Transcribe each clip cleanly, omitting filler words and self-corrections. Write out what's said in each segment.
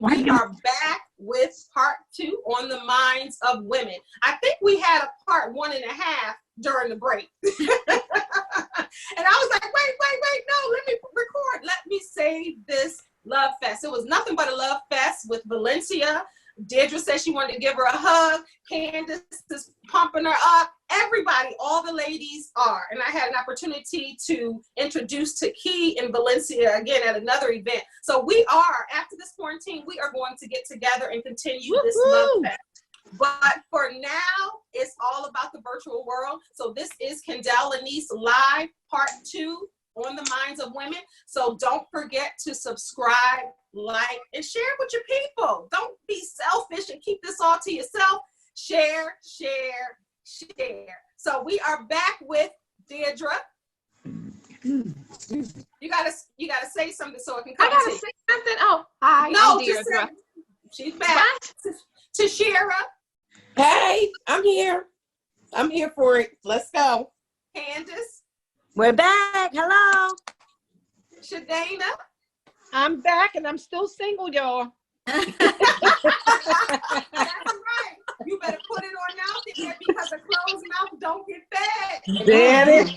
We are back with part 2 on the minds of women. I think we had a part 1.5 during the break. And I was like, wait, no, let me record. Let me save this love fest. It was nothing but a love fest with Valencia. Deirdre said she wanted to give her a hug. Candis is pumping her up. Everybody, all the ladies are. And I had an opportunity to introduce Taki and Valencia again at another event. So we are, after this quarantine, we are going to get together and continue this love fest. But for now, it's all about the virtual world. So this is Kendell Lenice Live, part 2 on the minds of women. So don't forget to subscribe, like, and share with your people. Don't be selfish and keep this all to yourself. Share. So we are back with Deirdre. You gotta say something so it can come. I gotta say something. Oh, hi. No, I'm Deirdre. She's back. Tishera. Hey, I'm here. I'm here for it. Let's go. Candis. We're back. Hello. Shedana. I'm back and I'm still single, y'all. That's right. You better put it on out there because a closed mouth don't get fed. Daddy.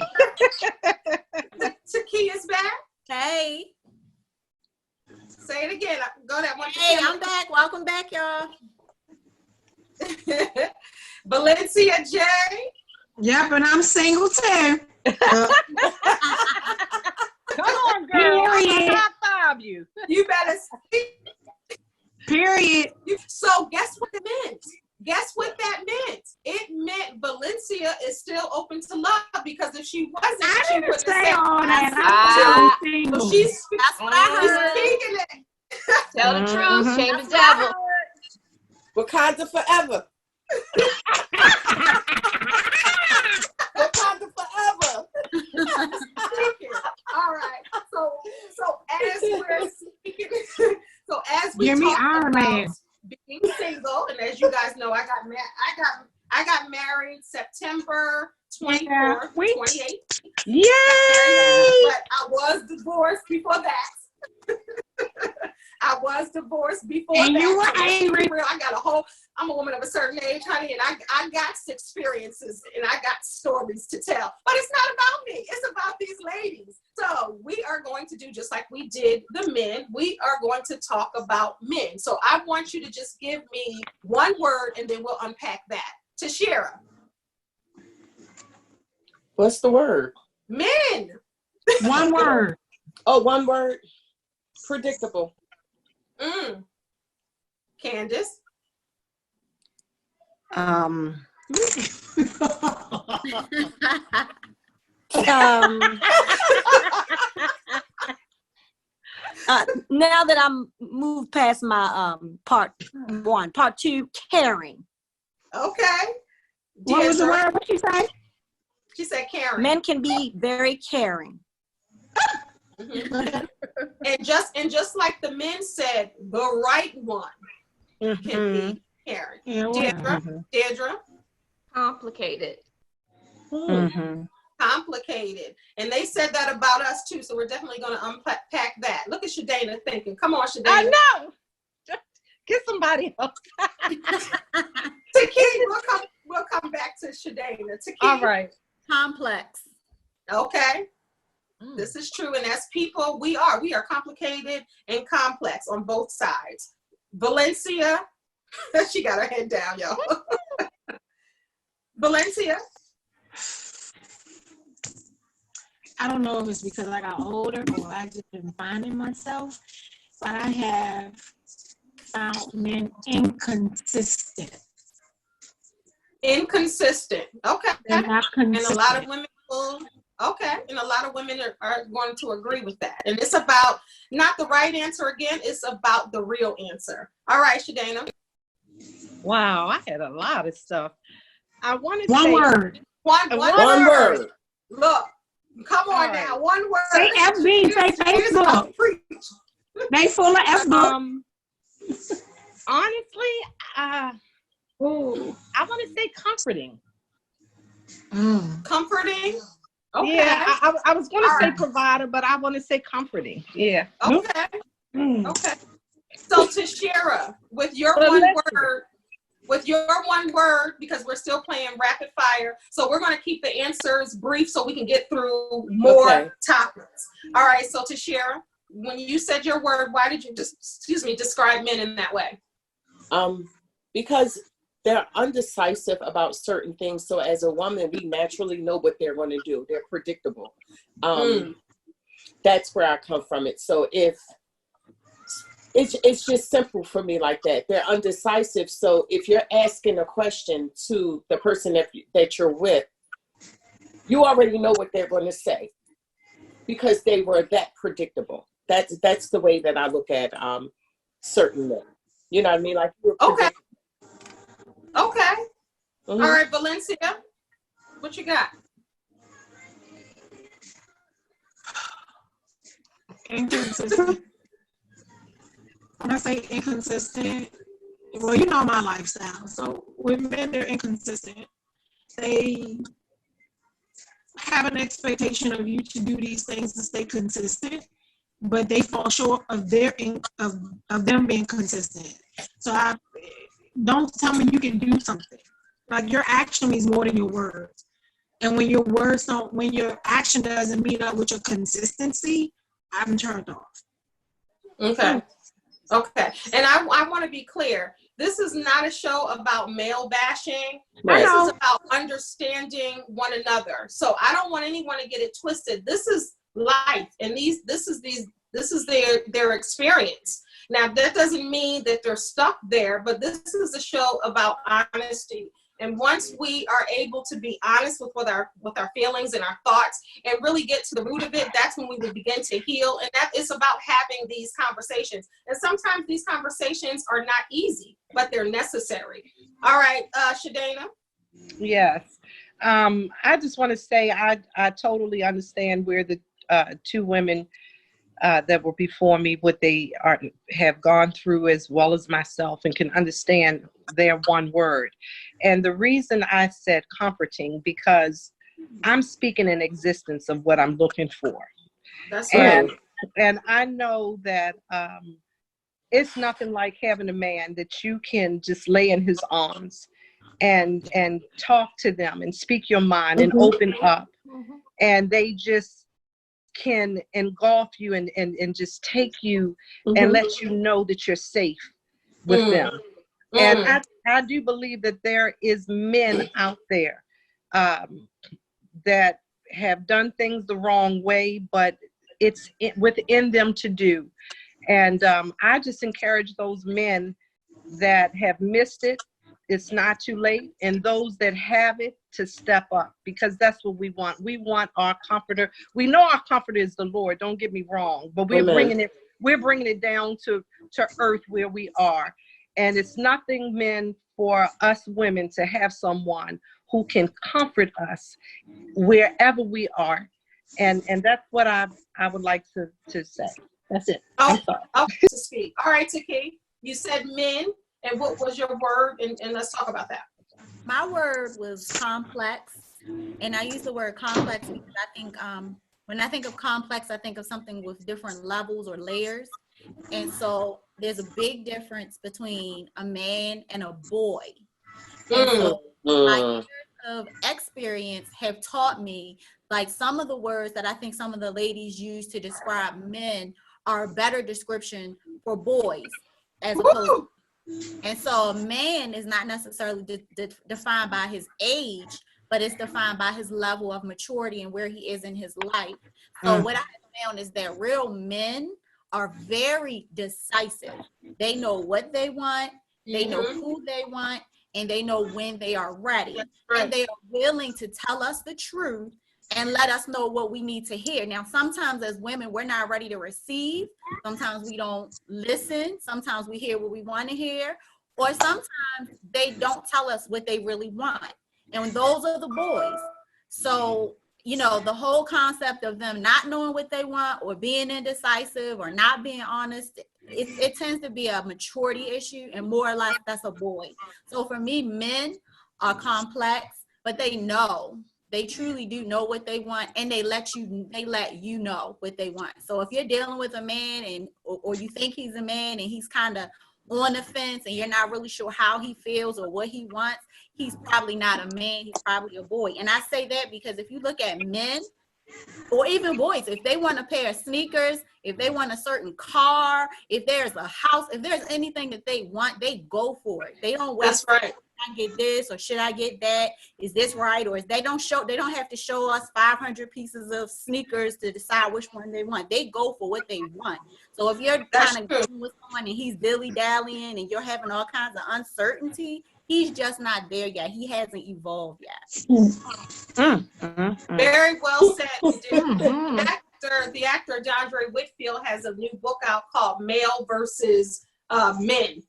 Takia's back. Hey. Say it again. Go that one. Hey, I'm back. Welcome back, y'all. Valencia J. Yep, and I'm single too. Come on, girl. Period. I'll high-five you. You better speak. Period. So guess what it meant? Guess what that meant? It meant Valencia is still open to love because if she wasn't, she would Say all that. I'm single. So she's That's what I heard. speaking it. Tell the truth, shame the devil. Wakanda forever. Wakanda forever. All right. So as we're speaking, so as we Give me talk Iron about Man. being single, and as you guys know, I got married September 24th, 28th. Yay! But I was divorced before that. I was divorced before And that. you were So let's be angry. real, I'm a woman of a certain age, honey, and I got experiences and I got stories to tell. But it's not about me. It's about these ladies. So we are going to do just like we did the men. We are going to talk about men. So I want you to just give me one word and then we'll unpack that. Tishera. What's the word? Men. One word. Oh, one word. Predictable. Candis. Now that I'm moved past my part 1, part 2, caring. Okay. What was the Deirdre. word? What you say? She said caring. Men can be very caring. Mhm. and just like the men said, the right one can be caring. Yeah, Deirdre. Complicated. Complicated. And they said that about us too, so we're definitely going to unpack that. Look at Shedana thinking. Come on, Shedana. I know. Get somebody else. Taki, we'll come back to Shedana. Taki. All right. Complex. Okay. This is true. And as people, we are complicated and complex on both sides. Valencia, she got her head down, y'all. Valencia. I don't know if it's because I got older or I just been finding myself, but I have found men inconsistent. Inconsistent. Okay. They're not consistent. And a lot of women will, and a lot of women are going to agree with that. And it's about not the right answer again, it's about the real answer. All right, Shedana. Wow, I had a lot of stuff. I want to One say word. One word. Look, come on All now. right. One word. Say FB, say Facebook. They full of Facebook. Honestly, I want to say comforting. Comforting. Okay. Yeah, I was going to say right. provider, but I want to say comforting. Yeah. Okay. Okay. So Tishera, with your Well, one listen. word, because we're still playing rapid fire, so we're going to keep the answers brief so we can get through more topics. All right, so Tishera, when you said your word, why did you describe men in that way? Because they're undecisive about certain things. So as a woman, we naturally know what they're going to do. They're predictable. That's where I come from it. So if it's just simple for me like that. They're undecisive. So if you're asking a question to the person that you're with, you already know what they're going to say because they were that predictable. That's the way that I look at certain men. You know what I mean? Like okay. Okay. Mm-hmm. All right, Valencia, what you got? Inconsistent. When I say inconsistent, well, you know my lifestyle. So with men, they're inconsistent. They have an expectation of you to do these things to stay consistent, but they fall short of of them being consistent. So don't tell me you can do something. Like your action means more than your words. And when when your action doesn't meet up with your consistency, I'm turned off. Okay. Okay. And I want to be clear. This is not a show about male bashing. Right. This is about understanding one another. So I don't want anyone to get it twisted. This is life, and this is their experience. Now that doesn't mean that they're stuck there, but this is a show about honesty. And once we are able to be honest with our feelings and our thoughts and really get to the root of it, that's when we will begin to heal. And that is about having these conversations. And sometimes these conversations are not easy, but they're necessary. All right, Shedana. Yes. I just want to say I totally understand where the two women that were before me, what they have gone through, as well as myself, and can understand their one word. And the reason I said comforting, because I'm speaking in existence of what I'm looking for. That's right. And I know that it's nothing like having a man that you can just lay in his arms and talk to them and speak your mind and open up. And they just can engulf you and just take you and let you know that you're safe with them. And I do believe that there is men out there that have done things the wrong way, but it's within them to do. And I just encourage those men that have missed it, it's not too late, and those that have it to step up, because that's what we want. We want our comforter. We know our comforter is the Lord, don't get me wrong, but we're bringing it down to earth where we are. And it's nothing, men, for us women to have someone who can comfort us wherever we are. And that's what I would like to say. That's it. I'm sorry. To speak. All right, Taki, you said men, and what was your word? And let's talk about that. My word was complex, and I use the word complex because I think when I think of complex, I think of something with different levels or layers. And so there's a big difference between a man and a boy. And so my years of experience have taught me, like, some of the words that I think some of the ladies use to describe men are a better description for boys as opposed to. And so a man is not necessarily defined by his age, but it's defined by his level of maturity and where he is in his life. So what I have found is that real men are very decisive. They know what they want, they know who they want, and they know when they are ready. And they are willing to tell us the truth and let us know what we need to hear. Now, sometimes as women, we're not ready to receive. Sometimes we don't listen. Sometimes we hear what we want to hear. Or sometimes they don't tell us what they really want. And those are the boys. So, you know, the whole concept of them not knowing what they want or being indecisive or not being honest, it tends to be a maturity issue, and more or less that's a boy. So for me, men are complex, but they know They truly do know what they want, and they let you know what they want. So if you're dealing with a man and or you think he's a man and he's kind of on the fence and you're not really sure how he feels or what he wants, he's probably not a man, he's probably a boy. And I say that because if you look at men or even boys, if they want a pair of sneakers, if they want a certain car, if there's a house, if there's anything that they want, they go for it. They don't wait. That's right. I get this or should I get that? Is this right? Or they don't have to show us 500 pieces of sneakers to decide which one they want. They go for what they want. So if you're kind of going with someone and he's dilly-dallying and you're having all kinds of uncertainty, he's just not there yet. He hasn't evolved yet. Very well said. The actor DeAndre Whitfield has a new book out called Male versus Men,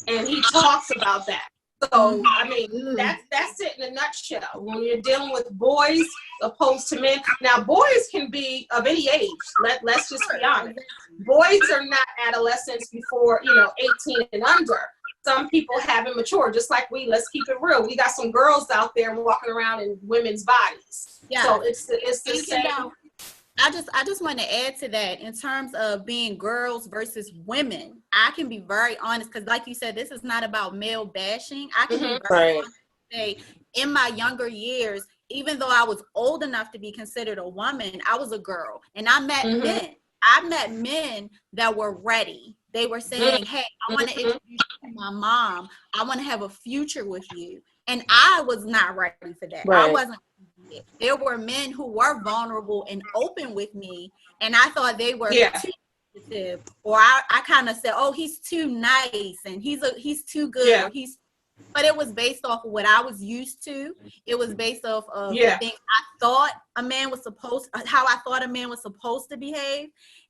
and he talks about that. So, I mean, that's it in a nutshell. When you're dealing with boys opposed to men. Now, boys can be of any age. Let's just be honest. Boys are not adolescents before, 18 and under. Some people haven't matured, just like let's keep it real. We got some girls out there walking around in women's bodies. Yeah. So it's the same. I just want to add to that in terms of being girls versus women. I can be very honest because, like you said, this is not about male bashing. I can be very honest and say, in my younger years, even though I was old enough to be considered a woman, I was a girl, and I met men. I met men that were ready. They were saying, "Hey, I want to introduce you to my mom. I want to have a future with you," and I was not ready for that. Right. I wasn't. There were men who were vulnerable and open with me, and I thought they were too sensitive, or I kind of said, "Oh, he's too nice, and he's too good." Yeah. But it was based off of what I was used to. It was based off of the things I thought a man was how I thought a man was supposed to behave,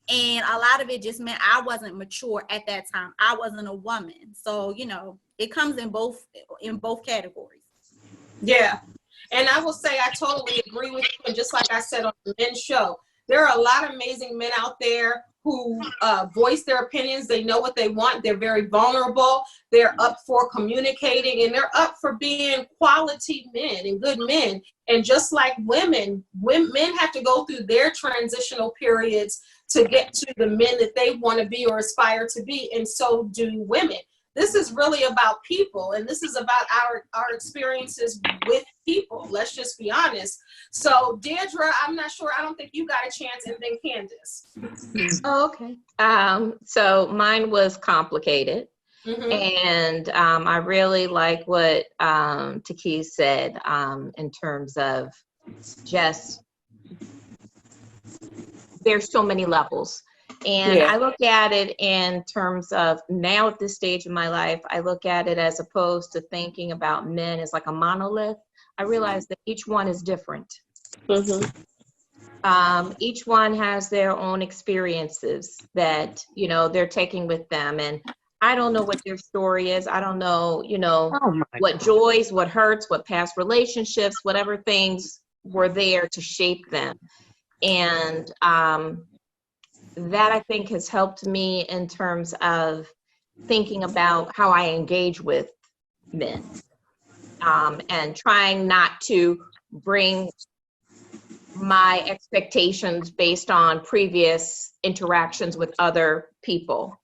and a lot of it just meant I wasn't mature at that time. I wasn't a woman, so it comes in both categories. Yeah. And I will say I totally agree with you. And just like I said on the men's show, there are a lot of amazing men out there who voice their opinions. They know what they want. They're very vulnerable. They're up for communicating, and they're up for being quality men and good men. And just like men have to go through their transitional periods to get to the men that they want to be or aspire to be. And so do women. This is really about people, and this is about our experiences with people. Let's just be honest. So, Deirdre, I'm not sure. I don't think you got a chance, and then Candis. Oh, okay. So mine was complicated, and I really like what Taki said in terms of just there's so many levels. And I look at it in terms of now at this stage of my life, I look at it as opposed to thinking about men as like a monolith. I realize that each one is different. Each one has their own experiences that, they're taking with them. And I don't know what their story is. I don't know, what joys, what hurts, what past relationships, whatever things were there to shape them. And, that I think has helped me in terms of thinking about how I engage with men, and trying not to bring my expectations based on previous interactions with other people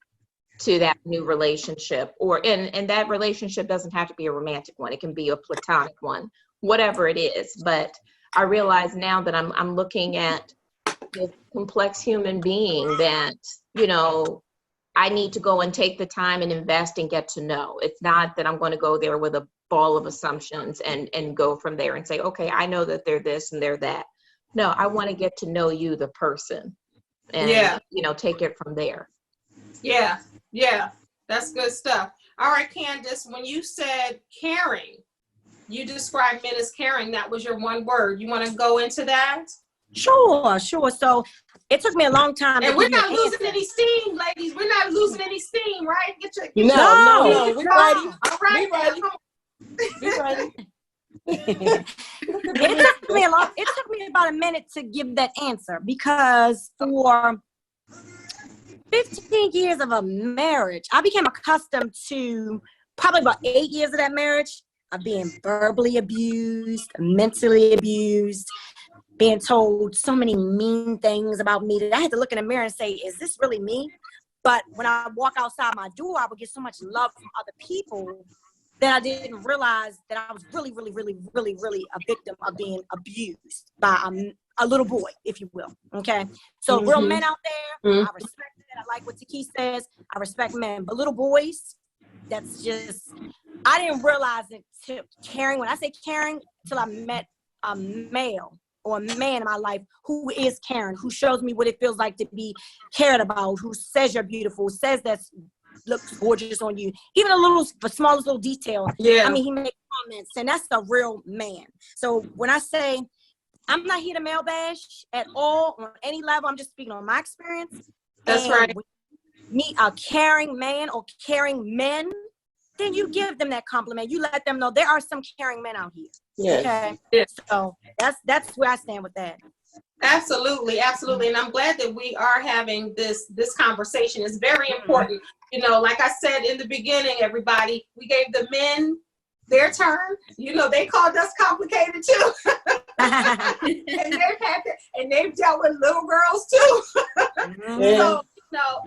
to that new relationship, and that relationship doesn't have to be a romantic one. It can be a platonic one, whatever it is. But I realize now that I'm looking at this complex human being that, I need to go and take the time and invest and get to know. It's not that I'm going to go there with a ball of assumptions and go from there and say, okay, I know that they're this and they're that. No, I want to get to know you, the person, and, take it from there. Yeah. That's good stuff. All right, Candis, when you said caring, you described men as caring. That was your one word. You want to go into that? Sure. So it took me a long time. And we're not losing any steam, ladies. We're not losing any steam, right? No. We're ready. All right. We're ready. It took me about a minute to give that answer, because for 15 years of a marriage, I became accustomed to probably about 8 years of that marriage of being verbally abused, mentally abused, being told so many mean things about me that I had to look in the mirror and say, is this really me? But when I walk outside my door, I would get so much love from other people that I didn't realize that I was really, really, really, really, really a victim of being abused by a little boy, if you will. Okay. So real men out there, I respect that. I like what Taki says. I respect men, but little boys, that's just, I didn't realize it till caring. When I say caring, till I met a male or a man in my life who is caring, who shows me what it feels like to be cared about, who says you're beautiful, says that's looks gorgeous on you, even the smallest little detail. Yeah. I mean, he makes comments, and that's a real man. So when I say I'm not here to male bash at all on any level, I'm just speaking on my experience. That's and right. When you meet a caring man or caring men, then you give them that compliment. You let them know there are some caring men out here. Yes. Okay. Yeah. So that's where I stand with that. Absolutely, absolutely. And I'm glad that we are having this conversation. It's very important. You know, like I said in the beginning, everybody, we gave the men their turn. You know, they called us complicated too. and they've dealt with little girls too. So, you know,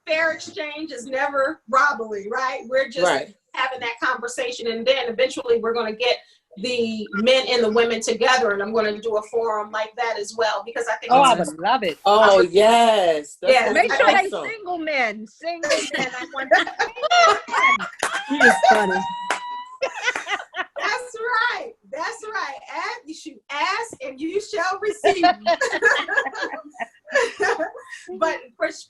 fair exchange is never robbery, right? We're just having that conversation, and then eventually we're going to get the men and the women together, and I'm going to do a forum like that as well, because I think I would love it. Oh, yes. Yeah, Make sure they awesome. single men. I want He is funny. That's right. That's right. You should ask and you shall receive. But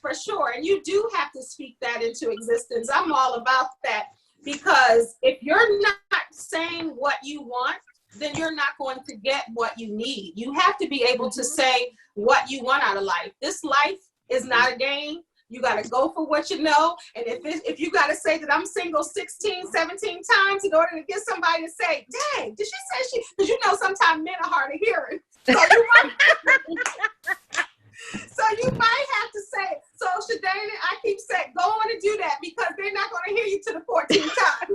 for sure, and you do have to speak that into existence. I'm all about that, because if you're not saying what you want, then you're not going to get what you need. You have to be able to say what you want out of life. This life is not a game. You got to go for what you know. And if you got to say that I'm single 16, 17 times in order to get somebody to say, dang, did she say she? Because you know sometimes men are hard of hearing. So you might have to say, so Shedana, I keep saying, go on and do that, because they're not going to hear you to the 14th time.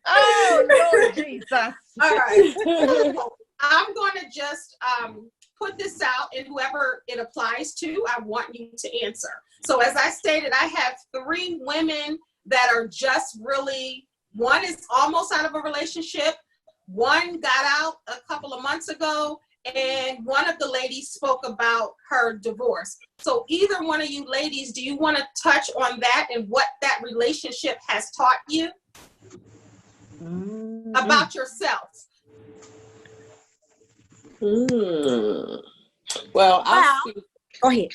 Oh, Lord Jesus. All right. I'm going to just put this out, and whoever it applies to, I want you to answer. So as I stated, I have 3 women that are just really, one is almost out of a relationship. One got out a couple of months ago, and one of the ladies spoke about her divorce. So either one of you ladies, do you want to touch on that and what that relationship has taught you about yourself? Well, I'll speak. Go ahead.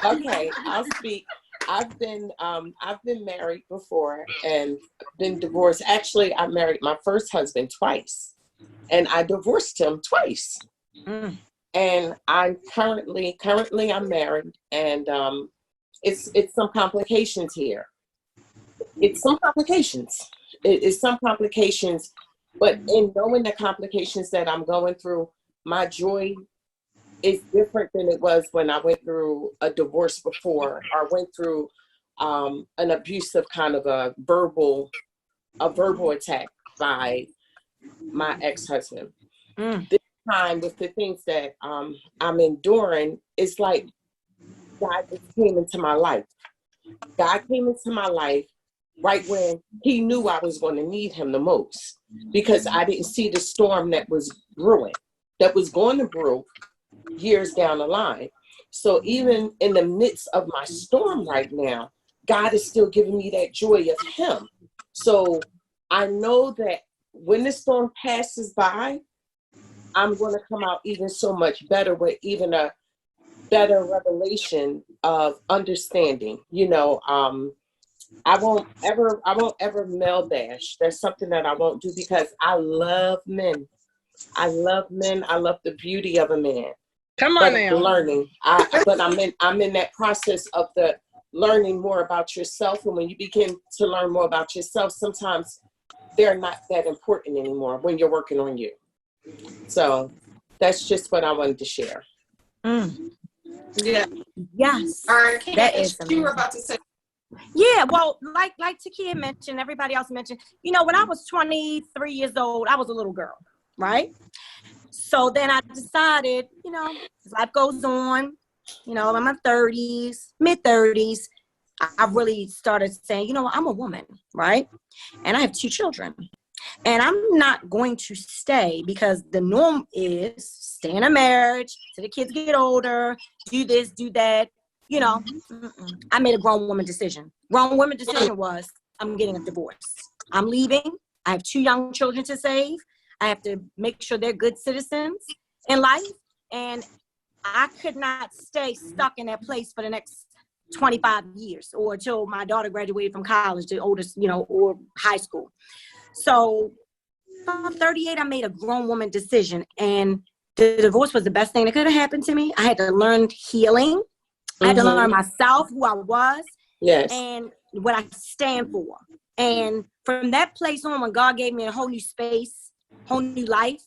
Okay, I'll speak. I've been married before and been divorced. Actually, I married my first husband twice, and I divorced him twice. And I'm currently I'm married, and it's some complications here. It's some complications. It's some complications, but in knowing the complications that I'm going through, my joy is different than it was when I went through a divorce before, or went through an abusive kind of a verbal attack by my ex-husband. This time, with the things that I'm enduring, it's like God just came into my life. God came into my life right when he knew I was going to need him the most, because I didn't see the storm that was brewing, that was going to brew years down the line. So even in the midst of my storm right now, God is still giving me that joy of him. So I know that when the storm passes by, I'm going to come out even so much better, with even a better revelation of understanding. You know, I won't ever male bash. That's something that I won't do, because I love men. I love men. I love the beauty of a man. Come on now. Learning. But I'm in that process of the learning more about yourself. And when you begin to learn more about yourself, sometimes they're not that important anymore when you're working on you. So that's just what I wanted to share. Yeah. Yes. All right, That Candis, is you were about to say. Yeah, well, like Takia mentioned, everybody else mentioned, you know, when I was 23 years old, I was a little girl, right? So then I decided, you know, as life goes on, you know, in my 30s, mid 30s, I really started saying, you know, I'm a woman, right? And I have 2 children. And I'm not going to stay because the norm is stay in a marriage till the kids get older, do this, do that. You know, I made a grown woman decision. Grown woman decision was I'm getting a divorce. I'm leaving. I have 2 young children to save. I have to make sure they're good citizens in life. And I could not stay stuck in that place for the next 25 years or until my daughter graduated from college, the oldest, you know, or high school. So from 38, I made a grown woman decision. And the divorce was the best thing that could have happened to me. I had to learn healing. I had to learn myself, who I was, and what I stand for. And from that place on, when God gave me a whole new space, whole new life,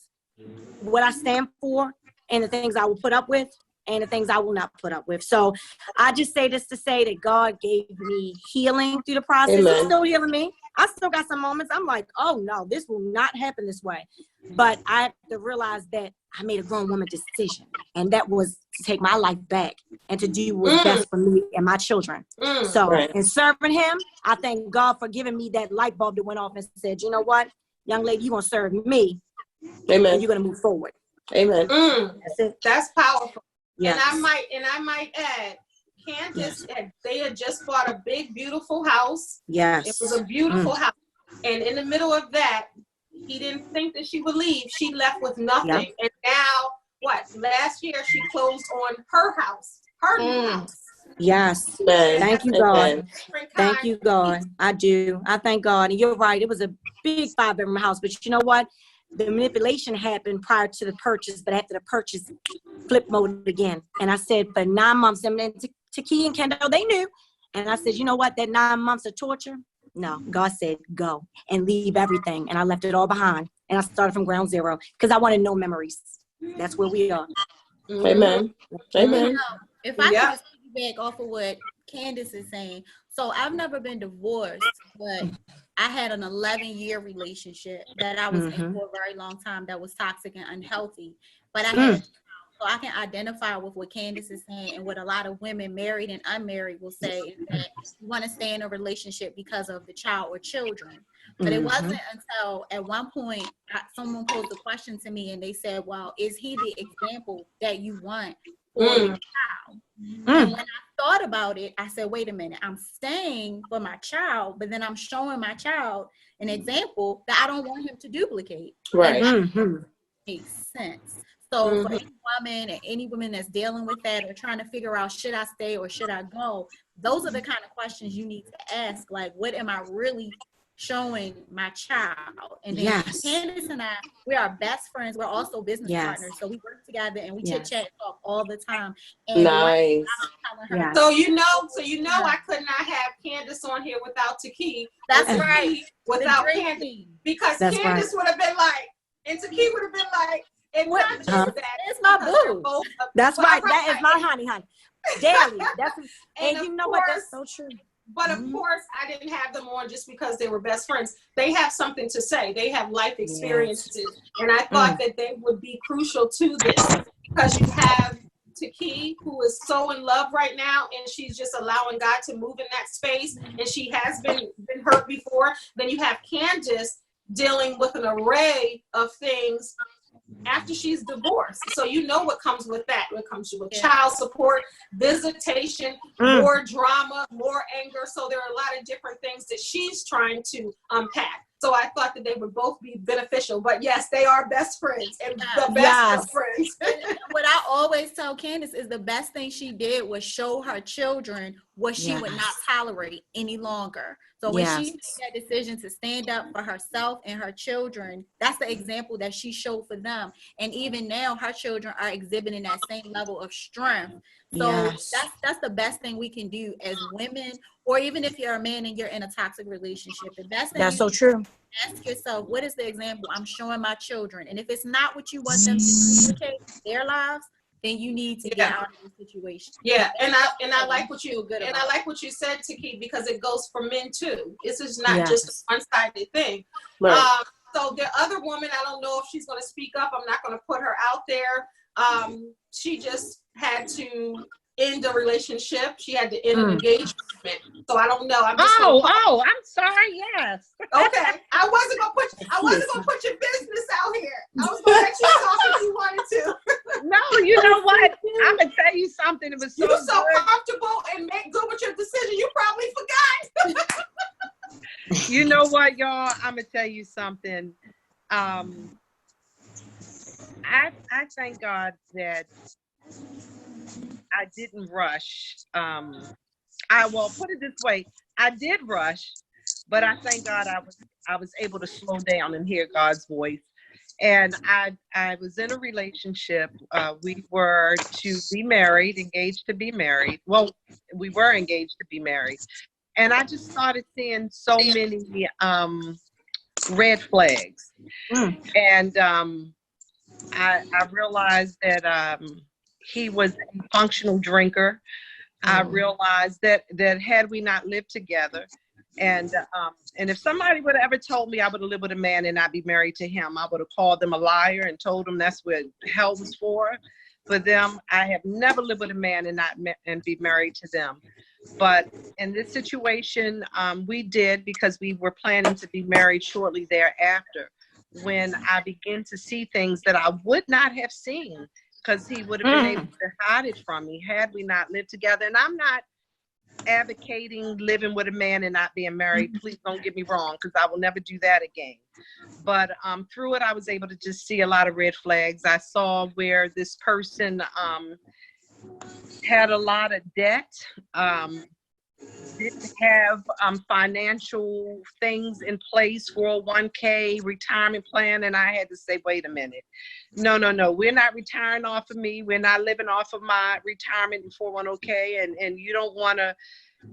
what I stand for, and the things I will put up with, and the things I will not put up with. So I just say this to say that God gave me healing through the process. He's still healing me. I still got some moments I'm like, oh no, this will not happen this way. But I have to realize that I made a grown woman decision. And that was to take my life back and to do what's best for me and my children. So in serving him, I thank God for giving me that light bulb that went off and said, you know what, young lady, you're going to serve me. Amen. And you're going to move forward. Amen. That's it. That's powerful. Yes. And I might add, Candis, they had just bought a big, beautiful house. Yes. It was a beautiful house. And in the middle of that, he didn't think that she would leave. She left with nothing. Yep. And now, last year she closed on her house, her new house. Yes. Amen. Thank you, God. Thank you, God. I do. I thank God. And you're right. It was a big 5-bedroom house. But you know what? The manipulation happened prior to the purchase, but after the purchase, flip mode again. And I said for 9 months, and then Takia and Kendell, they knew. And I said, you know what? That 9 months of torture? No. God said, go and leave everything. And I left it all behind. And I started from ground zero because I wanted no memories. That's where we are. Amen. Amen. If I could just piggyback off of what Candis is saying. So I've never been divorced, but I had an 11-year relationship that I was in for a very long time that was toxic and unhealthy. But I had, so I can identify with what Candis is saying and what a lot of women, married and unmarried, will say is that you want to stay in a relationship because of the child or children. But it wasn't until at one point someone posed a question to me and they said, well, is he the example that you want for your child? And when I thought about it, I said, wait a minute, I'm staying for my child, but then I'm showing my child an example that I don't want him to duplicate. Right. Makes sense. So for any woman and any woman that's dealing with that or trying to figure out, should I stay or should I go? Those are the kind of questions you need to ask. Like, what am I really showing my child? And then Candis and I, we are best friends. We're also business partners. So we work together and we chit chat and talk all the time. And nice. So you know, I could not have Candis on here without Takia. That's right. Without Candis. Because Candis would have been like, and Takia would have been like, and not just that. It's my boo. That's right. That is my honey. Daily. And you know what? That's so true. But of course, I didn't have them on just because they were best friends. They have something to say. They have life experiences. And I thought that they would be crucial to this because you have Takia, who is so in love right now, and she's just allowing God to move in that space. And she has been hurt before. Then you have Candis dealing with an array of things after she's divorced. So you know what comes with that. What comes with child support, visitation, more drama, more anger. So there are a lot of different things that she's trying to unpack. So I thought that they would both be beneficial. But yes, they are best friends and the best of friends. What I always tell Candis is the best thing she did was show her children what she would not tolerate any longer. So when she made that decision to stand up for herself and her children, that's the example that she showed for them. And even now, her children are exhibiting that same level of strength. So that's the best thing we can do as women, or even if you're a man and you're in a toxic relationship. The best thing that's so true. Ask yourself, what is the example I'm showing my children? And if it's not what you want them to duplicate in their lives, then you need to get Yeah. out of the situation. Yeah, and I like what you Feel good and about I it. like what you said, Taki, because it goes for men too. This is not Yes. just a one-sided thing. Right. So the other woman, I don't know if she's going to speak up. I'm not going to put her out there. She just had to end a relationship. She had to end an engagement. So I don't know. I'm just I'm sorry. Yes. okay. I wasn't gonna put your business out here. I was gonna let you talk if you wanted to. No, you know what? I'm gonna tell you something. It was so You're so good. comfortable and make good with your decision. You probably forgot. You know what, y'all? I'm gonna tell you something. I thank God that I didn't rush. Well, put it this way, I did rush, but I thank God I was able to slow down and hear God's voice. And I was in a relationship. We were to be married, engaged to be married. Well, we were engaged to be married. And I just started seeing so many red flags. And I realized that he was a functional drinker. I realized that had we not lived together, and if somebody would have ever told me I would have lived with a man and not be married to him, I would have called them a liar and told them that's what hell was for them. I have never lived with a man and be married to them. But in this situation, we did, because we were planning to be married shortly thereafter, when I began to see things that I would not have seen, because he would have been able to hide it from me had we not lived together. And I'm not advocating living with a man and not being married. Please don't get me wrong, because I will never do that again. But through it, I was able to just see a lot of red flags. I saw where this person had a lot of debt, didn't have financial things in place, 401k, retirement plan, and I had to say, wait a minute. No, we're not retiring off of me. We're not living off of my retirement and 401k, and you don't want to,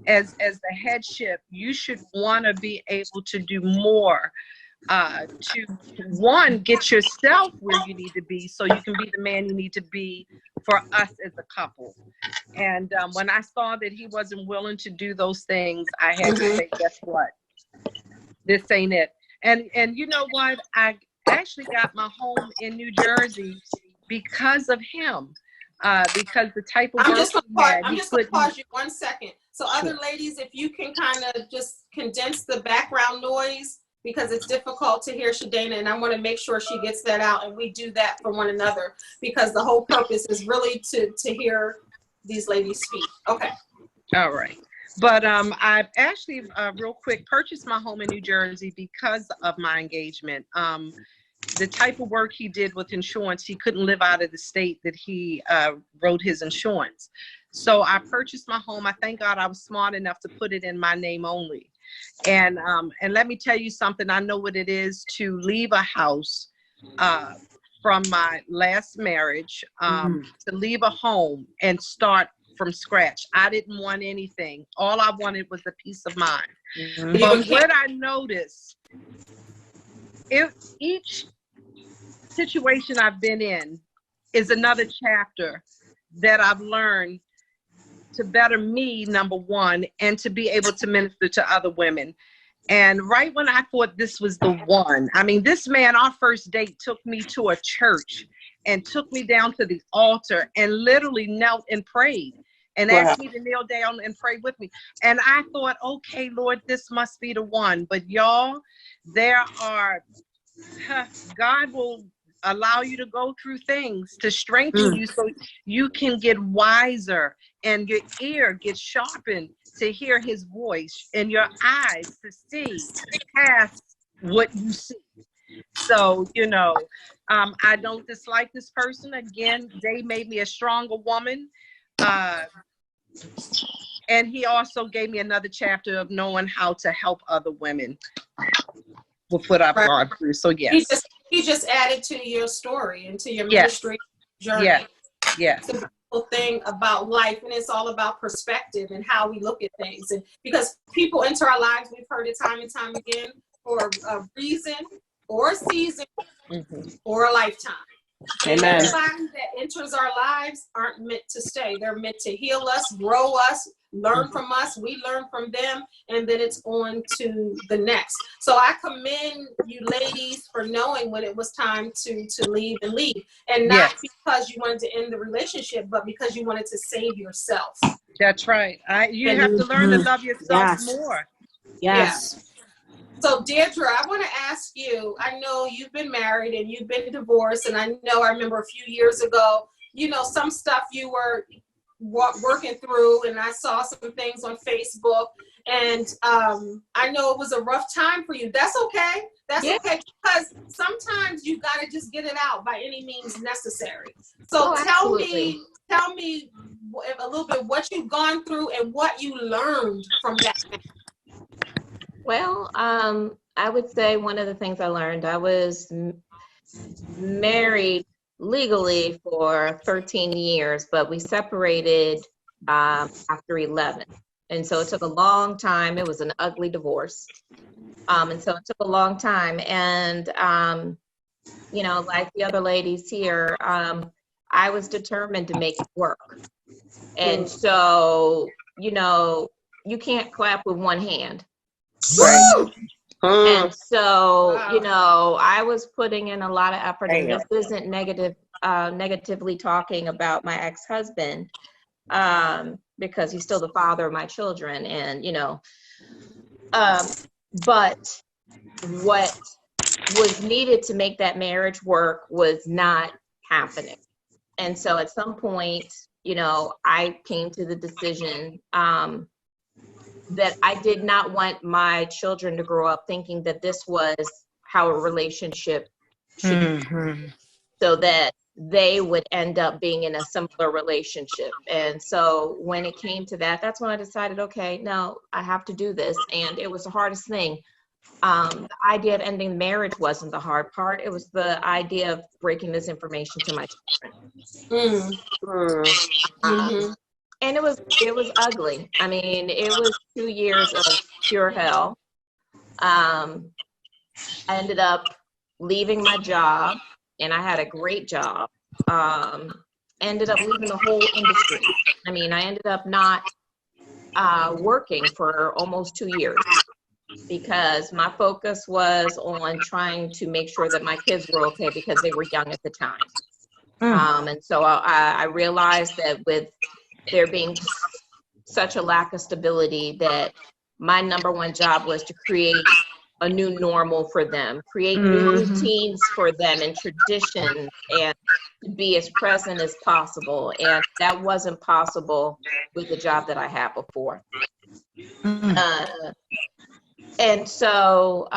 as the headship, you should want to be able to do more to, one, get yourself where you need to be so you can be the man you need to be for us as a couple. And when I saw that he wasn't willing to do those things, I had to say, guess what? This ain't it. And you know what? I actually got my home in New Jersey because of him. Because the type of I'm work just he going had, to pause you 1 second. So other ladies, if you can kind of just condense the background noise, because it's difficult to hear Shedana, and I want to make sure she gets that out, and we do that for one another, because the whole purpose is really to hear these ladies speak. Okay. All right. But I've actually, real quick, purchased my home in New Jersey because of my engagement. The type of work he did with insurance, he couldn't live out of the state that he wrote his insurance. So I purchased my home. I thank God I was smart enough to put it in my name only. And let me tell you something. I know what it is to leave a house from my last marriage, to leave a home and start from scratch. I didn't want anything. All I wanted was a peace of mind. But what I noticed, each situation I've been in is another chapter that I've learned to better me, number one, and to be able to minister to other women. And right when I thought this was the one, I mean, this man, our first date, took me to a church and took me down to the altar and literally knelt and prayed and asked me to kneel down and pray with me. And I thought, okay, Lord, this must be the one. But y'all, God will allow you to go through things to strengthen you so you can get wiser and your ear gets sharpened to hear his voice and your eyes to see past what you see. So, I don't dislike this person. Again, they made me a stronger woman. And he also gave me another chapter of knowing how to help other women with what I've gone through. So yes. He just added to your story and to your ministry journey. Yes. It's a beautiful thing about life, and it's all about perspective and how we look at things. And because people enter our lives, we've heard it time and time again, for a reason or a season or a lifetime. Amen. Everybody that enters our lives aren't meant to stay. They're meant to heal us, grow us, learn from us. We learn from them, and then it's on to the next. So I commend you ladies for knowing when it was time to leave and leave. And not because you wanted to end the relationship, but because you wanted to save yourself. That's right. You have to learn to love yourself more. Yes. So Deirdre, I want to ask you, I know you've been married and you've been divorced, and I remember a few years ago, some stuff you were working through, and I saw some things on Facebook, and I know it was a rough time for you. That's okay. That's okay, because sometimes you got to just get it out by any means necessary. So tell me a little bit what you've gone through and what you learned from that. Well, I would say one of the things I learned, I was married legally for 13 years, but we separated after 11. And so it took a long time. It was an ugly divorce. And so it took a long time. And, like the other ladies here, I was determined to make it work. And so, you can't clap with one hand. Right. And so, I was putting in a lot of effort, and this isn't negatively talking about my ex-husband, because he's still the father of my children, and, but what was needed to make that marriage work was not happening. And so at some point, I came to the decision, that I did not want my children to grow up thinking that this was how a relationship should be, so that they would end up being in a similar relationship. And so when it came to that, that's when I decided, okay, no, I have to do this. And it was the hardest thing. The idea of ending the marriage wasn't the hard part. It was the idea of breaking this information to my children. And it was ugly. I mean, it was 2 years of pure hell. I ended up leaving my job, and I had a great job. Ended up leaving the whole industry. I mean, I ended up not working for almost 2 years, because my focus was on trying to make sure that my kids were okay, because they were young at the time. And so I realized that with there being such a lack of stability, that my number one job was to create a new normal for them, create new routines for them and traditions, and to be as present as possible. And that wasn't possible with the job that I had before. And so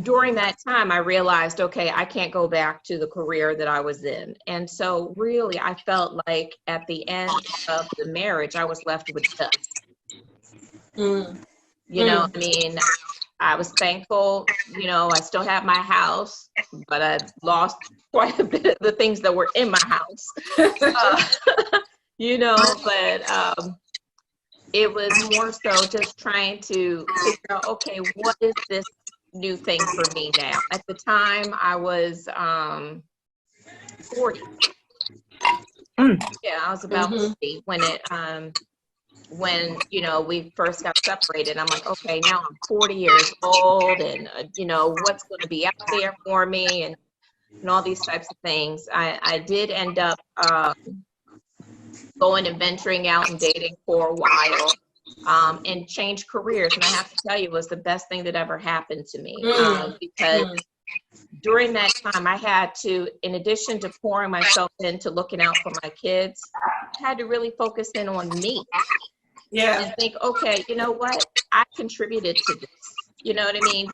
during that time, I realized, okay, I can't go back to the career that I was in. And so really, I felt like at the end of the marriage, I was left with dust. I mean, I was thankful, I still have my house, but I lost quite a bit of the things that were in my house, but it was more so just trying to figure out, okay, what is this new thing for me now? At the time, I was 40. Yeah, I was about 40 when it when we first got separated. I'm like, okay, now I'm 40 years old, and what's going to be out there for me, and all these types of things. I did end up going and venturing out and dating for a while, and change careers. And I have to tell you, it was the best thing that ever happened to me, because during that time, I had to, in addition to pouring myself into looking out for my kids, I had to really focus in on me. And think, okay, you know what? I contributed to this. You know what I mean?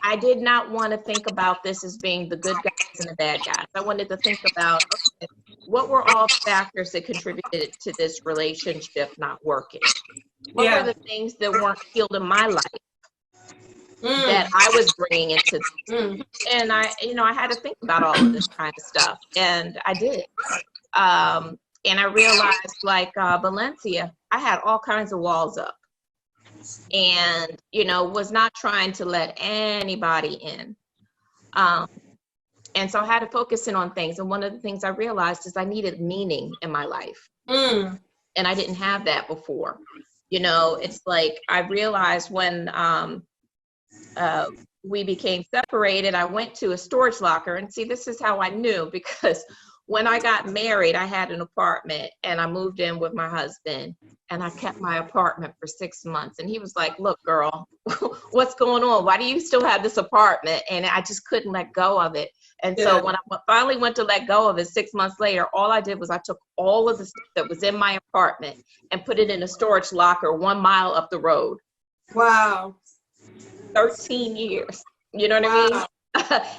I did not want to think about this as being the good guys and the bad guys. I wanted to think about, okay, what were all factors that contributed to this relationship not working? What were the things that weren't healed in my life that I was bringing into this? And I had to think about all of this kind of stuff, and I did. And I realized, like Valencia, I had all kinds of walls up, and was not trying to let anybody in. And so I had to focus in on things. And one of the things I realized is I needed meaning in my life. Mm. And I didn't have that before. You know, it's like I realized when we became separated, I went to a storage locker. And see, this is how I knew, because when I got married, I had an apartment and I moved in with my husband, and I kept my apartment for 6 months. And he was like, look, girl, what's going on? Why do you still have this apartment? And I just couldn't let go of it. And so when I finally went to let go of it 6 months later, all I did was I took all of the stuff that was in my apartment and put it in a storage locker 1 mile up the road. Wow. 13 years. You know what I mean?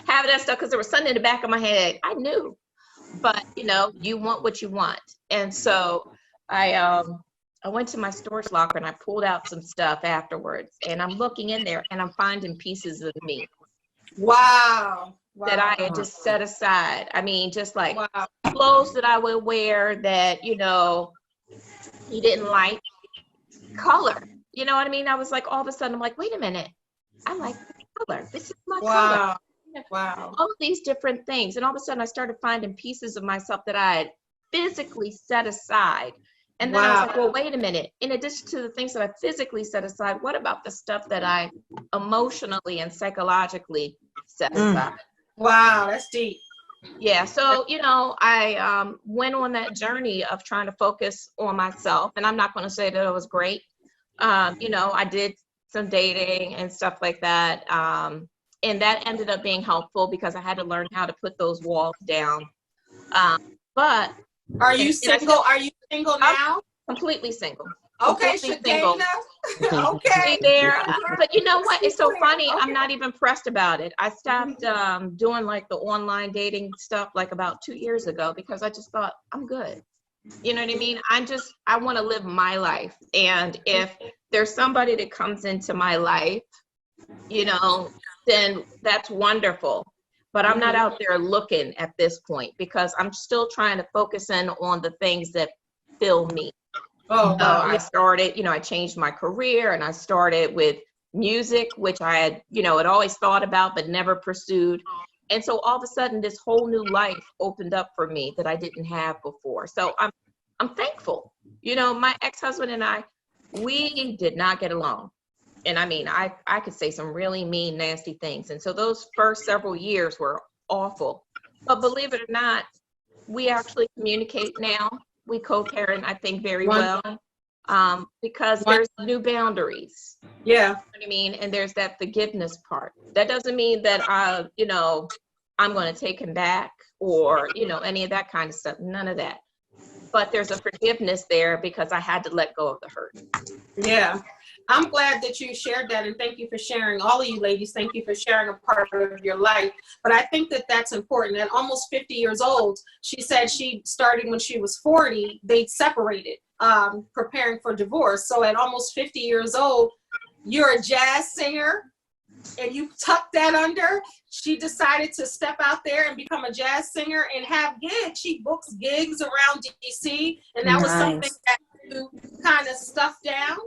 Having that stuff, because there was something in the back of my head. I knew. But, you know, you want what you want. And so I went to my storage locker and I pulled out some stuff afterwards. And I'm looking in there and I'm finding pieces of me. Wow. That I had just set aside. I mean, just like clothes that I would wear that, you know, he didn't like. Color. You know what I mean? I was like, all of a sudden, I'm like, wait a minute. I like this color. This is my color. Wow. All of these different things. And all of a sudden I started finding pieces of myself that I had physically set aside. And then I was like, well, wait a minute. In addition to the things that I physically set aside, what about the stuff that I emotionally and psychologically set aside? Wow, that's deep. Yeah. So, you know, I went on that journey of trying to focus on myself. And I'm not going to say that it was great. You know, I did some dating and stuff like that. And that ended up being helpful because I had to learn how to put those walls down. But are you single? Are you single now? Completely single. Okay, Shedana. Okay. There, but you know what? It's so funny. Okay. I'm not even pressed about it. I stopped doing like the online dating stuff like about 2 years ago because I just thought I'm good. You know what I mean? I want to live my life. And if there's somebody that comes into my life, you know, then that's wonderful. But I'm not out there looking at this point because I'm still trying to focus in on the things that fill me. So I started, you know, I changed my career and I started with music, which I had, you know, had always thought about but never pursued. And so all of a sudden this whole new life opened up for me that I didn't have before. So I'm thankful. You know, my ex-husband and I, we did not get along. And I mean, I could say some really mean, nasty things. And so those first several years were awful. But believe it or not, we actually communicate now. We co-parent, I think, very well because there's new boundaries. Yeah. You know what I mean? And there's that forgiveness part. That doesn't mean that you know, I'm going to take him back or, you know, any of that kind of stuff. None of that. But there's a forgiveness there because I had to let go of the hurt. Yeah. I'm glad that you shared that, and thank you for sharing. All of you ladies, thank you for sharing a part of your life. But I think that that's important. At almost 50 years old, she said she started when she was 40, they separated, preparing for divorce. So at almost 50 years old, you're a jazz singer, and you tucked that under. She decided to step out there and become a jazz singer and have gigs. She books gigs around DC, and that was something that you kind of stuffed down.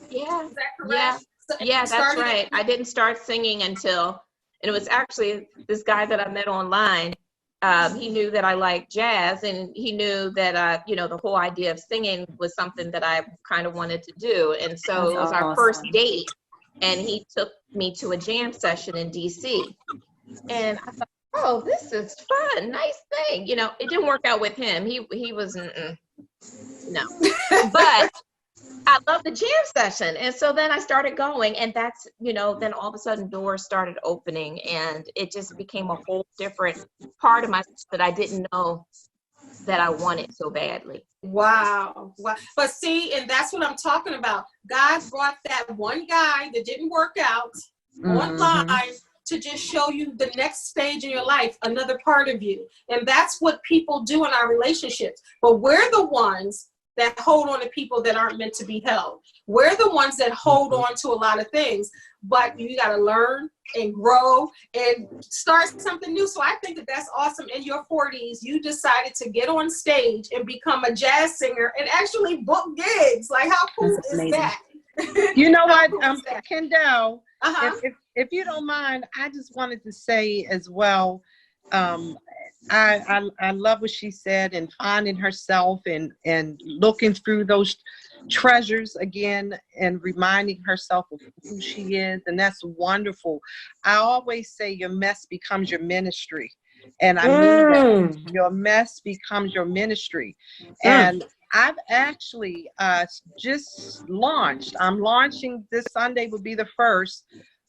Yeah. Is that correct? Yeah, that's right. I didn't start singing until, and it was actually this guy that I met online. He knew that I liked jazz, and he knew that, you know, the whole idea of singing was something that I kind of wanted to do. And so it was our first date, and he took me to a jam session in DC. And I thought, oh, this is fun, nice thing. You know, it didn't work out with him. He was, no. But I love the jam session. And so then I started going, and that's, you know, then all of a sudden doors started opening, and it just became a whole different part of myself that I didn't know that I wanted so badly. Wow. But see, and that's what I'm talking about. God brought that one guy that didn't work out online to just show you the next stage in your life, another part of you. And that's what people do in our relationships. But we're the ones that hold on to people that aren't meant to be held. We're the ones that hold on to a lot of things, but you got to learn and grow and start something new. So I think that that's awesome. In your 40s, you decided to get on stage and become a jazz singer and actually book gigs. Like, how cool is that? You know what, Kendell, If you don't mind, I just wanted to say as well, I love what she said, and finding herself and looking through those treasures again and reminding herself of who she is, and that's wonderful. I always say your mess becomes your ministry, and I mean that. Your mess becomes your ministry. And I've actually just launched. I'm launching this Sunday, will be the first,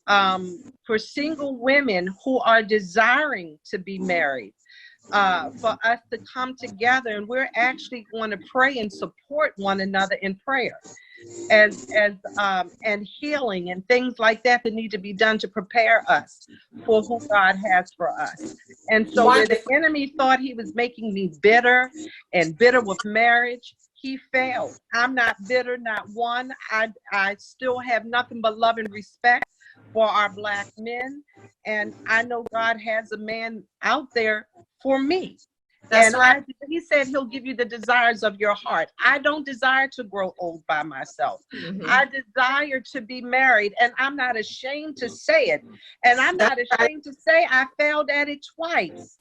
for single women who are desiring to be married, for us to come together, and we're actually going to pray and support one another in prayer, and healing and things like that need to be done to prepare us for who God has for us. And so where the enemy thought he was making me bitter and bitter with marriage, he failed. I'm not bitter, not one. I still have nothing but love and respect for our Black men. And I know God has a man out there for me. That's right. He said he'll give you the desires of your heart. I don't desire to grow old by myself. I desire to be married, and I'm not ashamed to say it. And I'm not ashamed to say I failed at it twice.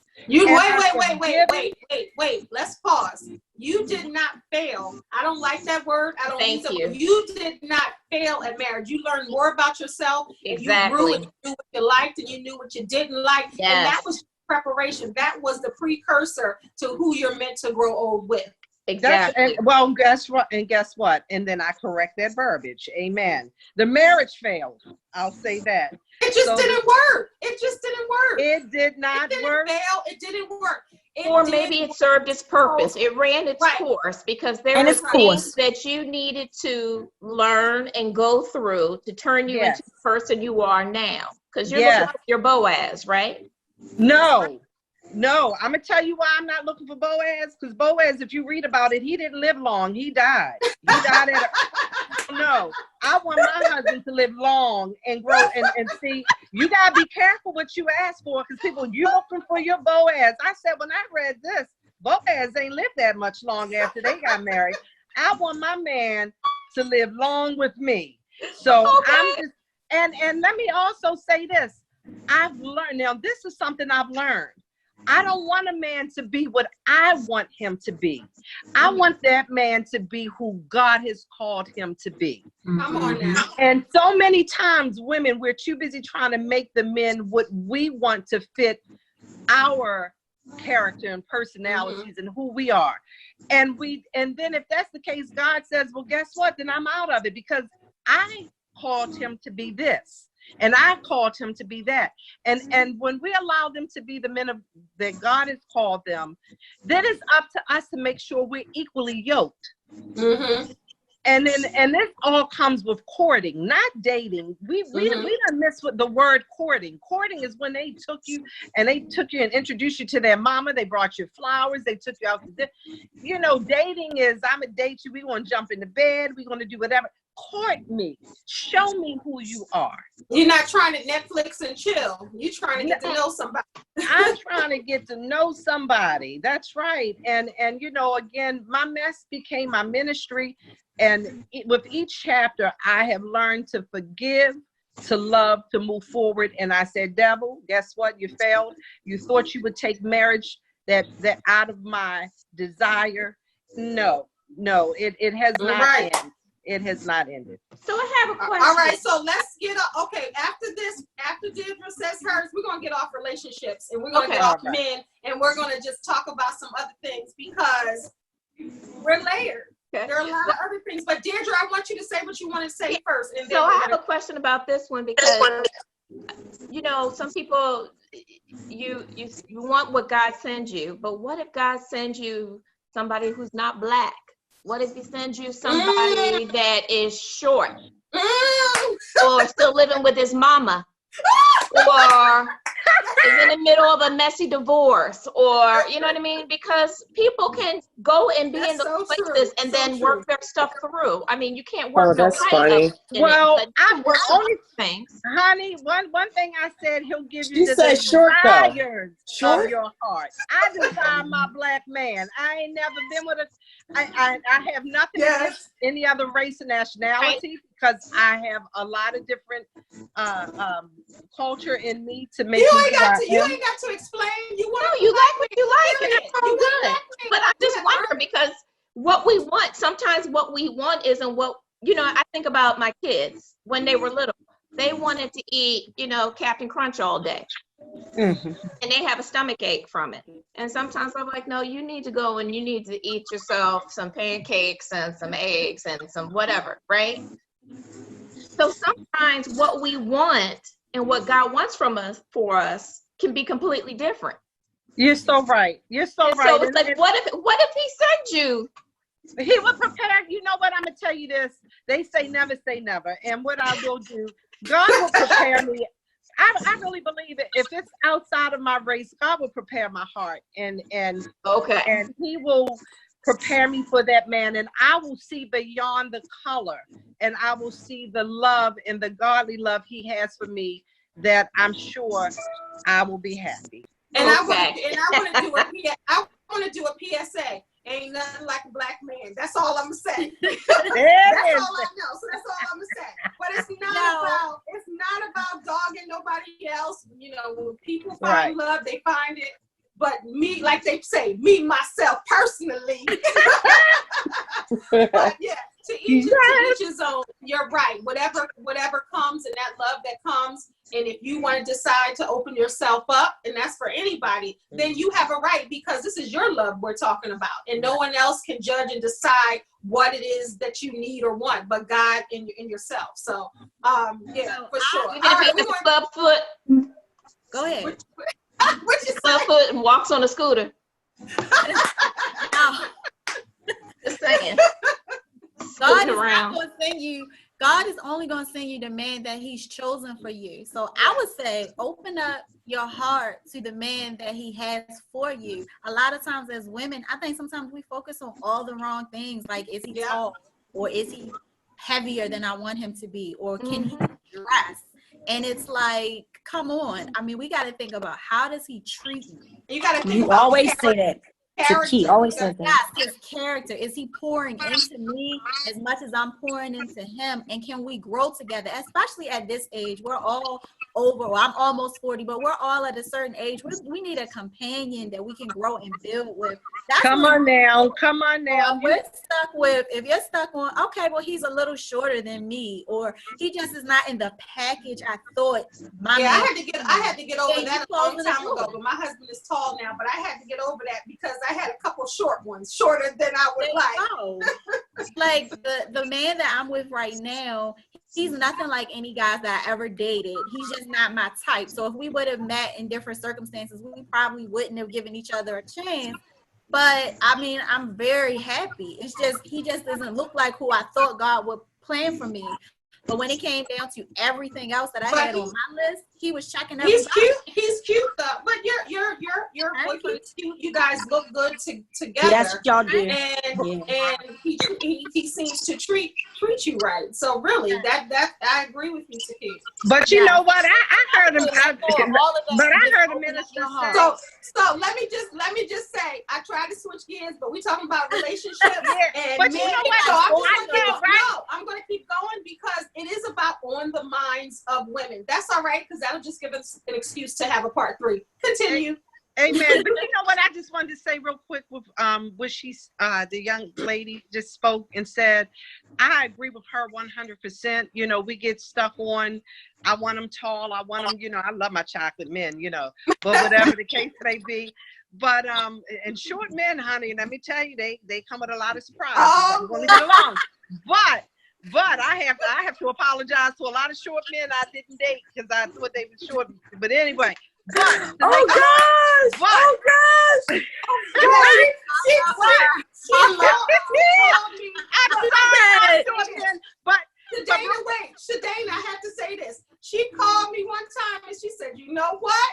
Wait. Let's pause. You did not fail. I don't like that word. I don't use it. You did not fail at marriage. You learned more about yourself. Exactly. You grew and you knew what you liked and you knew what you didn't like. Yes. And that was preparation. That was the precursor to who you're meant to grow old with. Exactly. Guess what? And then I correct that verbiage. Amen. The marriage failed. I'll say that. It just didn't work. It just didn't work. It did not work. It didn't work. Or maybe it served its purpose. It ran its course, because there were things that you needed to learn and go through to turn you into the person you are now. Because you're looking for your Boaz, right? No, I'm gonna tell you why I'm not looking for Boaz. Because Boaz, if you read about it, he didn't live long. He died. No, I want my husband to live long and grow and see. You gotta be careful what you ask for, because people, you looking for your Boaz. I said, when I read this, Boaz ain't lived that much long after they got married. I want my man to live long with me. So I'm just, and let me also say this. I've learned, now this is something I've learned. I don't want a man to be what I want him to be. I want that man to be who God has called him to be. Come on now. And so many times, women, we're too busy trying to make the men what we want to fit our character and personalities and who we are. And then if that's the case, God says, well, guess what? Then I'm out of it, because I called him to be this. And I called him to be that. And when we allow them to be the men that God has called them, then it's up to us to make sure we're equally yoked. And this all comes with courting, not dating. We don't miss with the word courting. Courting is when they took you and introduced you to their mama. They brought you flowers. They took you out to dinner. Dating is, I'm gonna date you. We're gonna jump into bed. We're gonna do whatever. Court me. Show me who you are. You're not trying to Netflix and chill. You're trying to get to know somebody. I'm trying to get to know somebody. That's right. And again, my mess became my ministry. And with each chapter, I have learned to forgive, to love, to move forward. And I said, devil, guess what? You failed. You thought you would take marriage that out of my desire. No, it has not ended. It has not ended. So I have a question. All right, so let's get up. Okay, after Deirdre says hers, we're going to get off relationships, and we're going to get off men, and we're going to just talk about some other things, because we're layered. Okay. There are a lot of other things, but Deirdre, I want you to say what you want to say first. And then I have a question about this one, because some people, you want what God sends you, but what if God sends you somebody who's not Black? What if he sends you somebody that is short, or still living with his mama, or is in the middle of a messy divorce, or you know what I mean? Because people can go and be in those places and then work their stuff through. I mean, you can't work. Oh, that's funny. Well, I work only things, honey. One thing I said, he'll give you the desires of your heart. I desire my Black man. I ain't never been with I have nothing against any other race and nationality. because I have a lot of different culture in me to make You me ain't who got I to. You am. ain't got to explain. You No, want you like what you like, and period. that's all You want good. black men. But I just Yeah, wonder because what we want, sometimes what we want isn't what, I think about my kids when they were little. They wanted to eat, Captain Crunch all day. Mhm. And they have a stomach ache from it. And sometimes I'm like, no, you need to go and you need to eat yourself some pancakes and some eggs and some whatever, right? So sometimes what we want and what God wants from us for us can be completely different. You're so right. You're so And right. so it's like, what if he sent you? He would prepare. You know what? I'm gonna tell you this. They say never say never. And what I will do, God will prepare me. I really believe it. If it's outside of my race, God will prepare my heart, and Okay. and He will prepare me for that man, and I will see beyond the color, and I will see the love and the godly love He has for me. That I'm sure I will be happy. And Okay. I want to do a PSA. Ain't nothing like a black man. That's all I'm gonna say. That's all I know. So that's all I'm gonna say. But it's not about dogging nobody else. When people find love, they find it. But me, like they say, me myself personally. But yeah, to each his own. You're right. Whatever comes, and that love that comes, and if you want to decide to open yourself up, and that's for anybody, then you have a right, because this is your love we're talking about, and no one else can judge and decide what it is that you need or want, but God and yourself. So, yeah, for sure. Even if he has a club foot. Go ahead. What you Club say? foot and walks on a scooter. Now, Just saying. God is around. not going to send you. God is only going to send you the man that He's chosen for you. So I would say, open up your heart to the man that He has for you. A lot of times as women, I think sometimes we focus on all the wrong things. Like, is he tall, or is he heavier than I want him to be, or can he dress? And it's like, come on. I mean, we got to think about, how does he treat me? You got to think You about always say that. Key always says that. Yes, his character. Is he pouring into me as much as I'm pouring into him? And can we grow together? Especially at this age, we're all over. Well, I'm almost 40, but we're all at a certain age. We need a companion that we can grow and build with. Come on now. If you're stuck on, okay, well, he's a little shorter than me, or he just is not in the package I thought. I had to get over that a long time ago. But my husband is tall now, but I had to get over that because I had a couple short ones, shorter than I would like. Like the man that I'm with right now, he's nothing like any guys that I ever dated. He's just not my type. So if we would have met in different circumstances, we probably wouldn't have given each other a chance. But I mean, I'm very happy. It's just, he just doesn't look like who I thought God would plan for me. But when it came down to everything else that I had on my list, he was checking every box. He's cute though. But you're boyfriend's cute. You guys look good together. Yes, y'all do. And he seems to treat you right. So really, that I agree with you, Taki. But you know what? I heard him. I heard a minister say. So let me just say, I tried to switch gears, but we're talking about relationships. And but you know what? I'm going to keep going because it is about on the minds of women. That's all right, because that'll just give us an excuse to have a part 3. Continue. Amen. But you know what? I just wanted to say real quick with what the young lady just spoke and said. I agree with her 100%. You know, we get stuck on, I want them tall. I want them, I love my chocolate men, but whatever the case may be. But and short men, honey, let me tell you, they come with a lot of surprises. I'm gonna leave it alone. But I have to apologize to a lot of short men I didn't date because I thought they were short. But anyway. But Oh gosh! Shedana, I have to say this. She called me one time and she said, "You know what?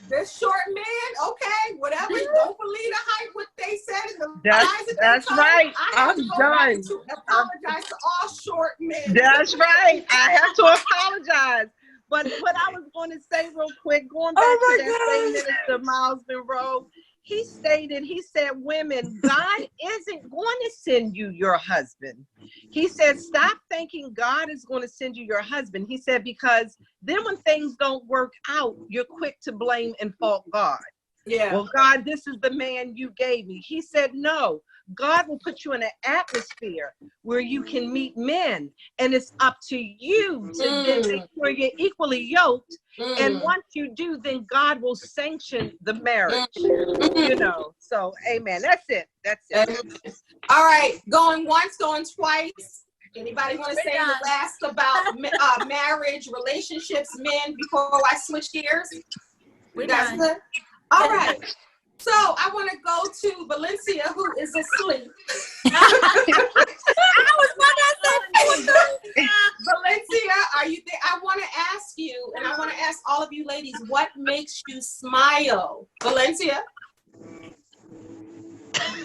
This short man, okay, whatever. Don't believe the hype what they said in the lies. That's right. I'm done. To apologize to all short men. That's right. I have to apologize. But what I was going to say real quick, going back to that same minister, Miles Monroe, he stated, he said, women, God isn't going to send you your husband. He said, stop thinking God is going to send you your husband. He said, because then when things don't work out, you're quick to blame and fault God. Yeah. Well, God, this is the man you gave me. He said, no, God will put you in an atmosphere where you can meet men. And it's up to you to then make sure you're equally yoked. And once you do, then God will sanction the marriage. You know, so amen. That's it. That's it. All right. Going once, going twice. Anybody want to say the last about marriage, relationships, men before I switch gears? We're You guys done. good? All right. So I want to go to Valencia, who is asleep. Valencia, are you there? I want to ask you, and I want to ask all of you ladies, what makes you smile? Valencia?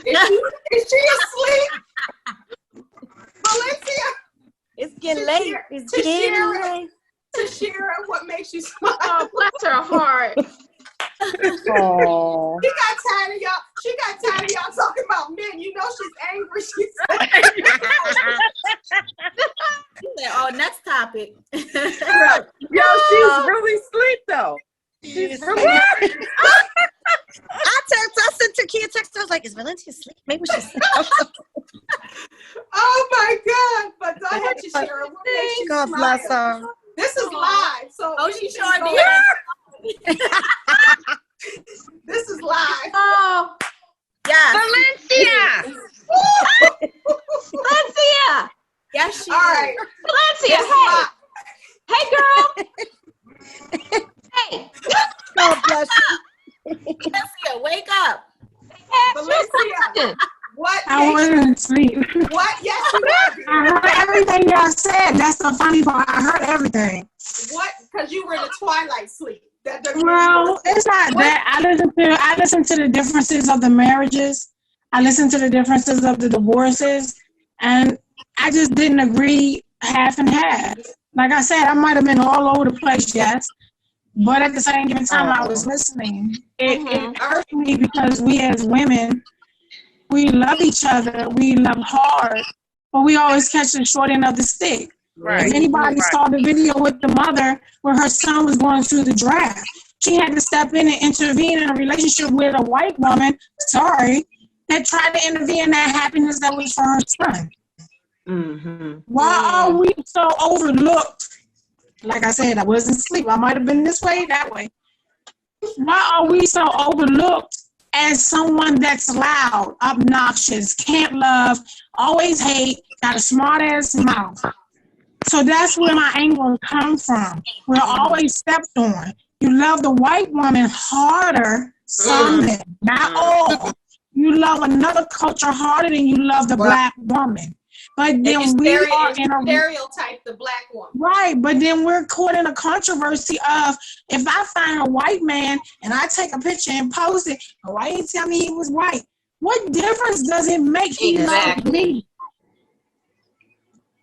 Is she asleep? Valencia? It's getting late. It's getting late. Tishera, what makes you smile? Oh, bless her heart. Oh. She got tired of y'all. She got tired of y'all talking about men. You know she's angry. She said, oh, next topic. Yo, she's really asleep though. She's really I sent Takia text. I was like, is Valencia asleep? Maybe she's Oh my God. But go ahead, Tishera. What makes you God smile? bless her. This is live. So She sure go did. ahead. This is live. Oh, Yes. Valencia. Valencia. Yes, she All right. Valencia, hey. Hey, girl. Hey. God bless you. Valencia, wake up. Valencia, what I makes wasn't asleep. what? Yes, you are. I heard everything y'all said. That's the funny part. I heard everything. What? Because you were in a twilight sleep. That doesn't mean Well, it's not that. I listen to the differences of the marriages. I listen to the differences of the divorces, and I just didn't agree half and half. Like I said, I might have been all over the place, yes, but at the same time, I was listening. It hurt me because we as women, we love each other, we love hard, but we always catch the short end of the stick. Right. If anybody saw the video with the mother where her son was going through the draft, she had to step in and intervene in a relationship with a white woman, that tried to intervene in that happiness that was for her son. Why are we so overlooked? Like I said, I wasn't asleep. I might have been this way, that way. Why are we so overlooked as someone that's loud, obnoxious, can't love, always hate, got a smart ass mouth? So that's where my anger comes from. We're always stepped on. You love the white woman harder, some men, not all. You love another culture harder than you love the black woman. But then we are in a stereotype the black woman. Right, but then we're caught in a controversy of if I find a white man and I take a picture and post it, why didn't you tell me he was white? What difference does it make? He loved me.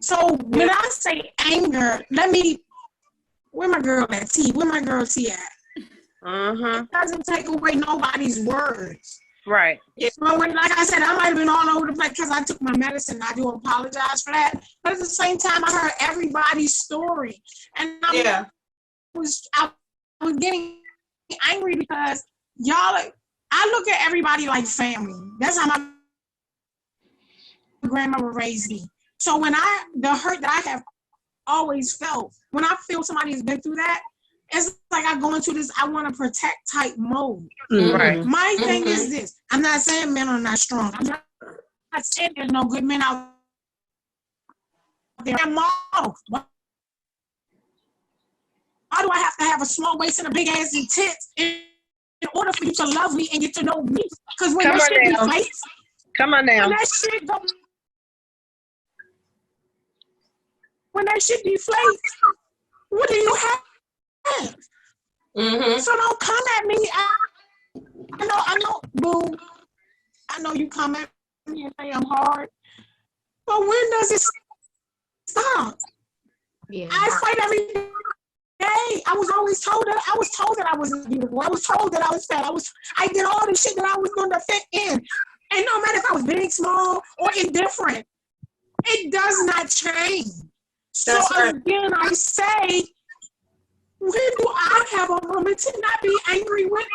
So when I say anger, where my girl at? T? Where my girl T at? It doesn't take away nobody's words. Right. So when, like I said, I might have been all over the place because I took my medicine. I do apologize for that. But at the same time, I heard everybody's story. And I was getting angry because I look at everybody like family. That's how my grandmother raised me. So when the hurt that I have always felt, when I feel somebody has been through that, it's like I go into this I want to protect type mode. Right. My thing is this. I'm not saying men are not strong. I'm not saying there's no good men out there. Why do I have to have a small waist and a big ass and tits in order for you to love me and get to know me? Because when that shit deflates, when that shit deflates, what do you have? So don't come at me. I know, boo. I know you come at me and say I'm hard, but when does it stop? Yeah. I fight every day. okay. I was always told that I wasn't beautiful. I was told that I was fat. I did all the shit that I was going to fit in. And no matter if I was big, small, or indifferent, it does not change. So again, I say, when do I have a moment to not be angry with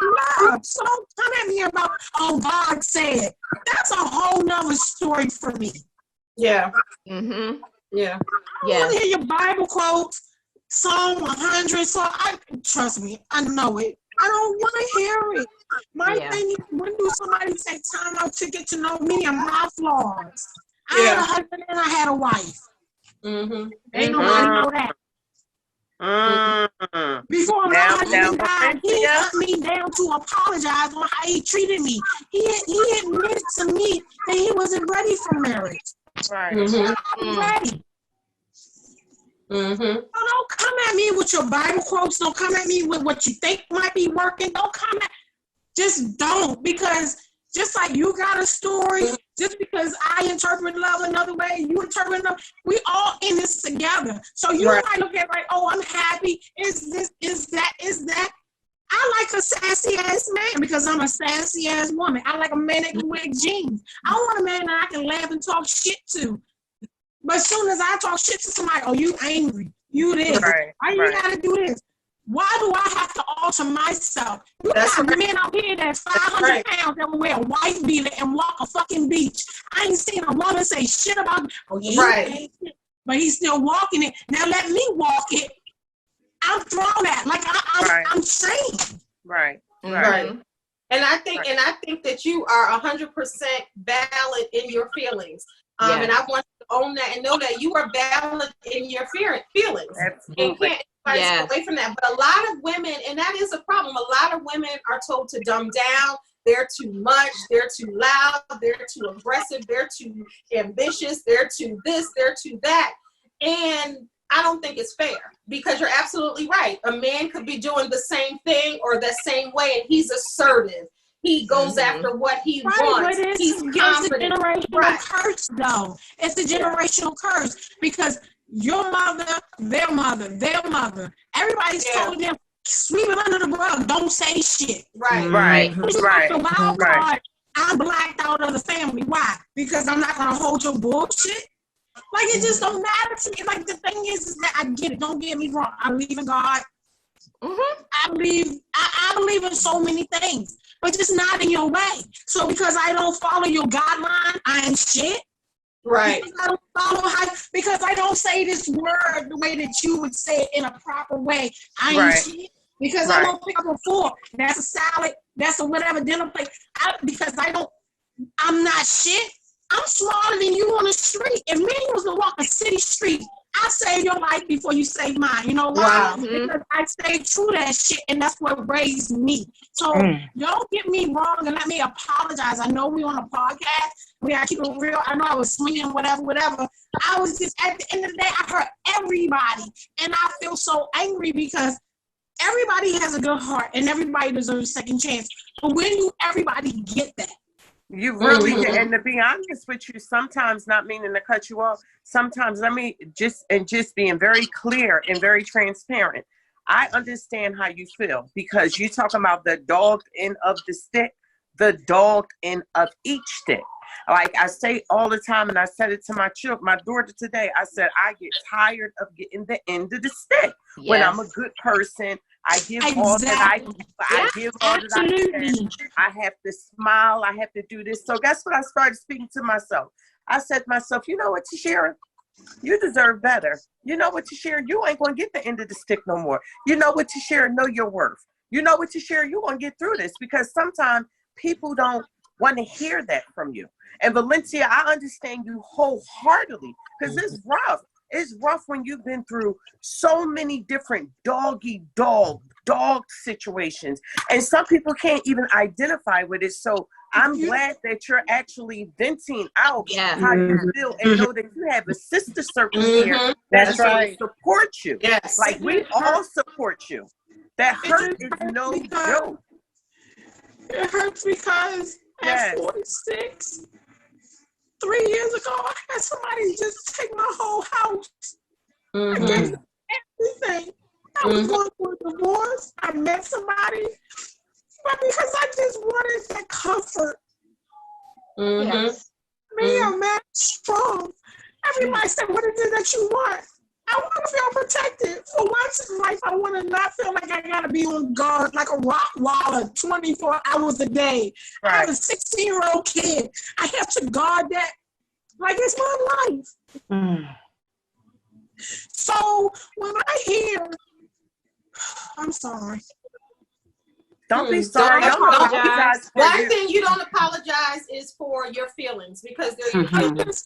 love? So don't come at me about, oh, God said. That's a whole nother story for me. Yeah. Mm-hmm. Yeah. I want to hear your Bible quotes, Psalm 100. So trust me, I know it. I don't want to hear it. My thing is, when do somebody take time out to get to know me and my flaws? I had a husband and I had a wife. Mm-hmm. Ain't nobody know that. Before my husband died, he cut me down to apologize on how he treated me. He admitted to me that he wasn't ready for marriage. Right. I'm ready. Mm-hmm. So don't come at me with your Bible quotes. Don't come at me with what you think might be working. Don't come at. Just don't, because just like you got a story, just because I interpret love another way, you interpret love, we all in this together. So you might look at like, oh, I'm happy. Is this? Is that? I like a sassy ass man because I'm a sassy ass woman. I like a man that can wear jeans. I want a man that I can laugh and talk shit to. But as soon as I talk shit to somebody, oh, you angry. You this. Why you gotta do this? Why do I have to alter myself? You got men out here that's 500 pounds that will wear a white beater and walk a fucking beach. I ain't seen a woman say shit about, oh, yeah, but he's still walking it. Now let me walk it. I'm thrown at like I'm trained. Right. And I think that you are 100% valid in your feelings. And I want you to own that and know that you are valid in your feelings. Absolutely. And can't away from that. But a lot of women, and that is a problem, a lot of women are told to dumb down. They're too much. They're too loud. They're too aggressive. They're too ambitious. They're too this. They're too that. And I don't think it's fair, because you're absolutely right. A man could be doing the same thing or the same way, and he's assertive. He goes after what he wants. But it's the generational curse, though. It's the generational curse, because your mother, their mother, everybody's told them, sweep it under the rug. Don't say shit. Right. I'm blacked out of the family. Why? Because I'm not gonna hold your bullshit. Like, it just don't matter to me. Like, the thing is that I get it. Don't get me wrong. I believe in God. I believe in so many things, but just not in your way. So because I don't follow your guideline, I am shit. Right. Because I don't follow because I don't say this word the way that you would say it in a proper way, I ain't shit. Because I don't pick up a fork. That's a salad. That's a whatever dinner plate. Because I'm not shit. I'm smarter than you on the street. If me was to walk a city street, I'll save your life before you save mine. You know why? Because I stay true to that shit, and that's what raised me. So don't get me wrong and let me apologize. I know we're on a podcast. We gotta keep it real. I know I was swinging, whatever. I was just, at the end of the day, I hurt everybody. And I feel so angry because everybody has a good heart and everybody deserves a second chance. But when do everybody get that? You really did. And to be honest with you, sometimes, not meaning to cut you off, sometimes just being very clear and very transparent. I understand how you feel, because you talk about the dogged end of the stick, the dogged end of each stick. Like I say all the time, and I said it to my daughter today, I said, I get tired of getting the end of the stick. Yes. When I'm a good person, I give all that I give all that I can. I have to smile. I have to do this. So guess what? I started speaking to myself. I said to myself, you know what, Tishera? You deserve better. You know what, Tishera? You ain't going to get the end of the stick no more. You know what, Tishera? Know your worth. You know what, Tishera? You're going to get through this, because sometimes people don't want to hear that from you. And Valencia, I understand you wholeheartedly, because it's rough. It's rough when you've been through so many different dog situations, and some people can't even identify with it. So I'm glad that you're actually venting out how you feel, and know that you have a sister circle here that's right, support you. Yes, like we all support you. That hurt is no joke. It hurts because at 46. 3 years ago, I had somebody just take my whole house. I gave them everything. I was going through a divorce. I met somebody, but because I just wanted that comfort. Yes. Me, a man, strong. Everybody said, what is it that you want? I want to feel protected. For once in life, I want to not feel like I got to be on guard like a rock waller 24 hours a day. Right. I have a 16-year-old kid. I have to guard that like it's my life. So when I hear, I'm sorry. Don't be sorry. Don't apologize. One thing you don't apologize is for your feelings, because they're your feelings.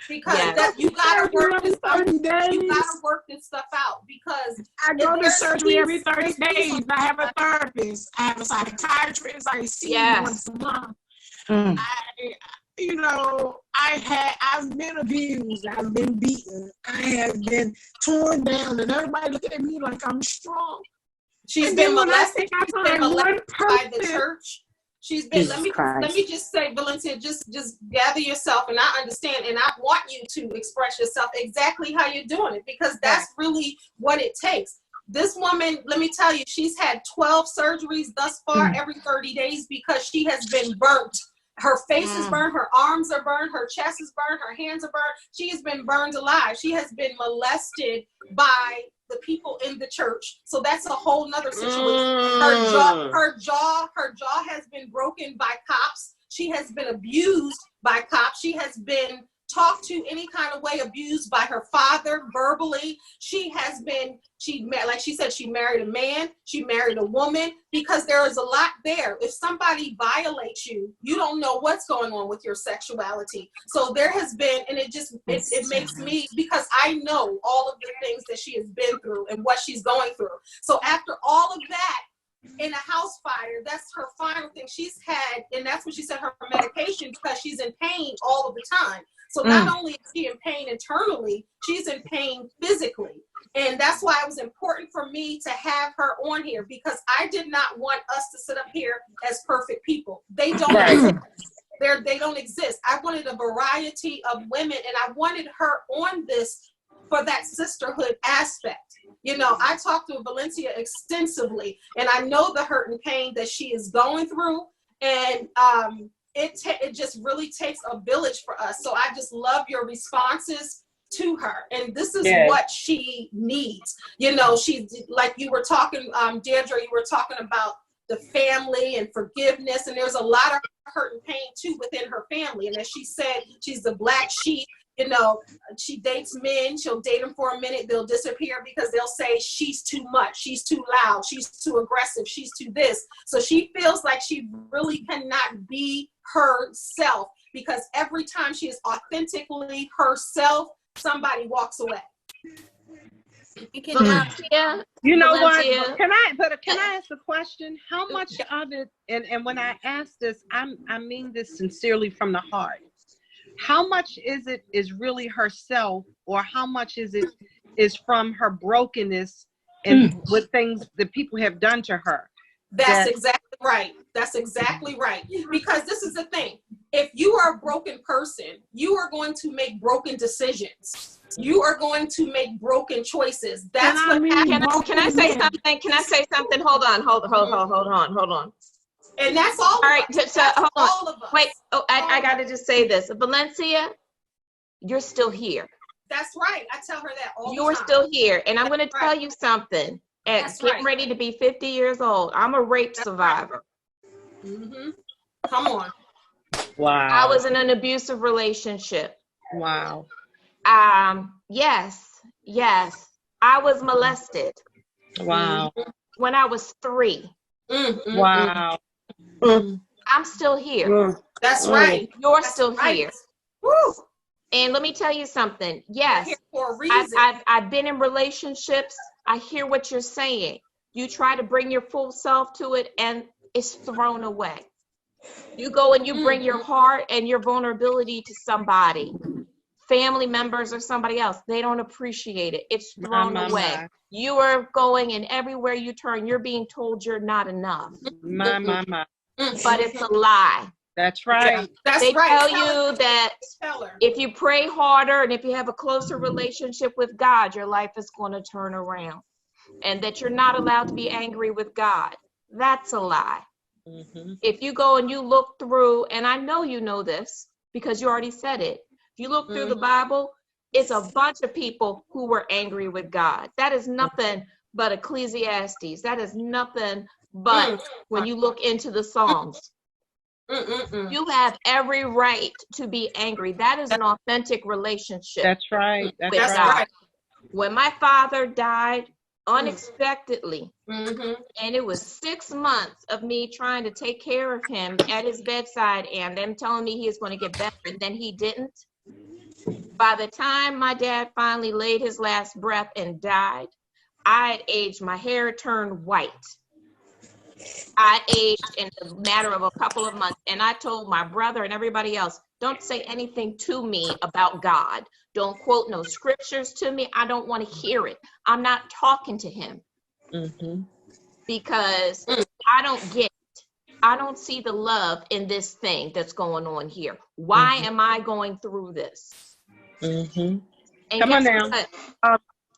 Because that you gotta work this stuff. You gotta work this stuff out, because I go to surgery every 30 days. I have a therapist. I have a psychiatrist. I see once a month. I've been abused. I've been beaten. I have been torn down, and everybody look at me like I'm strong. She's been molested. She's been molested by the church. She's been. Let me just say, Valencia, just gather yourself, and I understand, and I want you to express yourself exactly how you're doing it, because that's really what it takes. This woman, let me tell you, she's had 12 surgeries thus far every 30 days because she has been burnt. Her face is burned, her arms are burned, her chest is burned, her hands are burned. She has been burned alive. She has been molested by the people in the church. So that's a whole nother situation. Her jaw has been broken by cops. She has been abused by cops. She has been talked to any kind of way, abused by her father verbally. Like she said, she married a man, she married a woman, because there is a lot there. If somebody violates you, you don't know what's going on with your sexuality. So there has been, and it makes me, because I know all of the things that she has been through and what she's going through. So after all of that, in a house fire, that's her final thing she's had, and that's when she said her medication, because she's in pain all of the time. So not only is she in pain internally, she's in pain physically. And that's why it was important for me to have her on here, because I did not want us to sit up here as perfect people. They don't exist. They don't exist. I wanted a variety of women, and I wanted her on this for that sisterhood aspect. You know, I talked to Valencia extensively, and I know the hurt and pain that she is going through. And it just really takes a village for us. So I just love your responses to her, and this is what she needs. You know, she's like you were talking, Deirdre, you were talking about the family and forgiveness, and there's a lot of hurt and pain too within her family. And as she said, she's the black sheep. You know, she dates men, she'll date them for a minute, they'll disappear because they'll say she's too much, she's too loud, she's too aggressive, she's too this. So she feels like she really cannot be herself, because every time she is authentically herself, somebody walks away. You know what? Can I ask a question? How much of it, and when I ask this, I mean this sincerely from the heart. How much is really herself, or how much is from her brokenness and with things that people have done to her? That's exactly right. That's exactly right. Because this is the thing. If you are a broken person, you are going to make broken decisions. You are going to make broken choices. That's what happens. Can I say something? Can I say something? Hold on. And that's all. All right. So hold on. All of us. Wait. Oh, I got to just say this. Valencia, you're still here. That's right. I tell her that all the time. You're still here. And I'm going to tell you something. Getting ready to be 50 years old, I'm a rape survivor. Come on. Wow. I was in an abusive relationship. Wow. Yes. I was molested. Wow. When I was 3. Wow. I'm still here. That's right. You're still right. here. Woo. And let me tell you something. Yes, here for a reason. I've been in relationships. I hear what you're saying. You try to bring your full self to it, and it's thrown away. You go and you bring your heart and your vulnerability to somebody, family members or somebody else. They don't appreciate it. It's thrown away. You are going, and everywhere you turn, you're being told you're not enough. But it's a lie. That's right. They tell you that if you pray harder and if you have a closer relationship with God, your life is going to turn around. and that you're not allowed to be angry with God. That's a lie. Mm-hmm. If you go and you look through, and I know you know this because you already said it, if you look through the Bible, it's a bunch of people who were angry with God. That is nothing but Ecclesiastes. That is nothing but when you look into the Psalms. You have every right to be angry. That is an authentic relationship. That's right. With God. When my father died unexpectedly, and it was 6 months of me trying to take care of him at his bedside and them telling me he was going to get better, and then he didn't. By the time my dad finally laid his last breath and died, I had aged. My hair had turned white. I aged in a matter of a couple of months, and I told my brother and everybody else, don't say anything to me about God. Don't quote no scriptures to me. I don't want to hear it. I'm not talking to him because I don't get it. I don't see the love in this thing that's going on here. Why am I going through this? And come on now.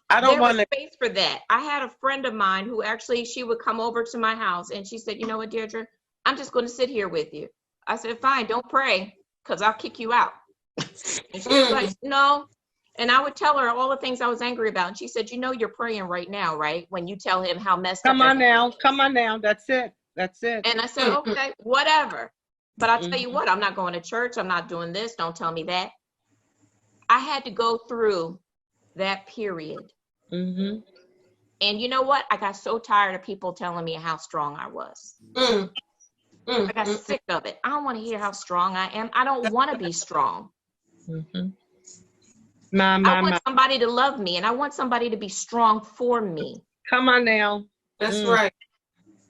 I don't want to space for that. I had a friend of mine who actually, she would come over to my house and she said, you know what, Deirdre, I'm just going to sit here with you. I said, fine, don't pray because I'll kick you out. And she was like, no. And I would tell her all the things I was angry about. And she said, you know, you're praying right now, right? When you tell him how messed up. Come on now. That's it. And I said, okay, whatever. But I'll tell you what, I'm not going to church. I'm not doing this. Don't tell me that. I had to go through that period. And you know what? I got so tired of people telling me how strong I was. I got sick of it. I don't want to hear how strong I am. I don't want to be strong. I want somebody to love me, and I want somebody to be strong for me. Come on now. That's right.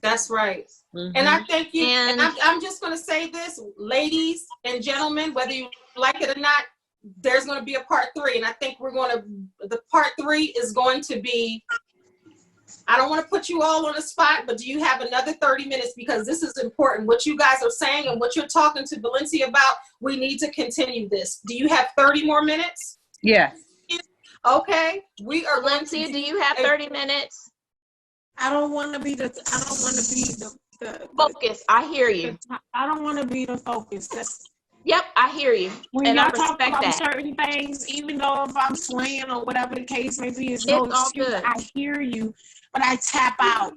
That's right. And I thank you. And I'm just going to say this, ladies and gentlemen, whether you like it or not, there's going to be a part 3. And I think the part 3 is going to be, I don't want to put you all on the spot, but do you have another 30 minutes? Because this is important. What you guys are saying and what you're talking to Valencia about, we need to continue this. Do you have 30 more minutes? Yes. Okay. We are Valencia, do you have 30 minutes? I don't want to be the focus. I hear you. I don't want to be the focus. Yep, I hear you. When and y'all I talk respect about that. certain things, even though if I'm swaying or whatever the case may be, it's all excuse. good. I hear you, but I tap out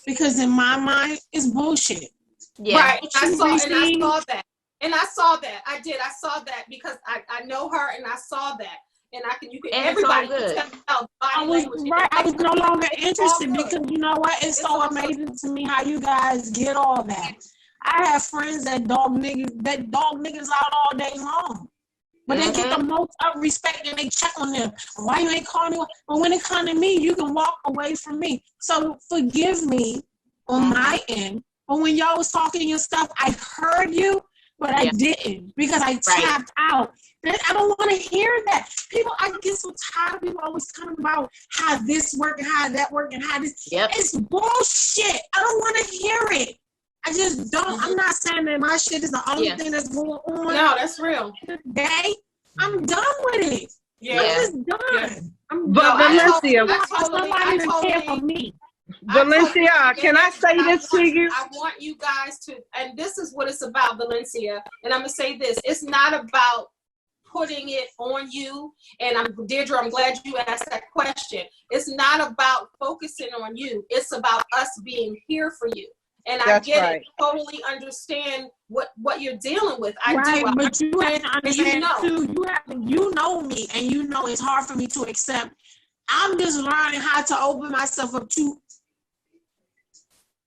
because in my mind, it's bullshit. Yeah. Right. I saw that. I did. I saw that because I know her and I saw that. And everybody can tell I was no longer interested because you know what? It's so amazing to me how you guys get all that. I have friends that dog niggas out all day long. But they get the most of respect and they check on them. Why you ain't calling me? But when it comes to me, you can walk away from me. So forgive me on my end. But when y'all was talking your stuff, I heard you, but I didn't because I tapped out. I don't want to hear that. I get so tired of people always talking about how this work and how that work and how this. It's bullshit. I don't want to hear it. I just don't. I'm not saying that my shit is the only thing that's going on. No, that's real. Today, I'm done with it. Yeah. I'm just done. But Valencia, somebody to care for me. Valencia, can I say this to you? I want you guys to, and this is what it's about, Valencia. And I'm going to say this. It's not about putting it on you. And Deirdre, I'm glad you asked that question. It's not about focusing on you. It's about us being here for you. And I get it. Totally understand what you're dealing with. I do. But you have to understand too. You know me, and you know it's hard for me to accept. I'm just learning how to open myself up to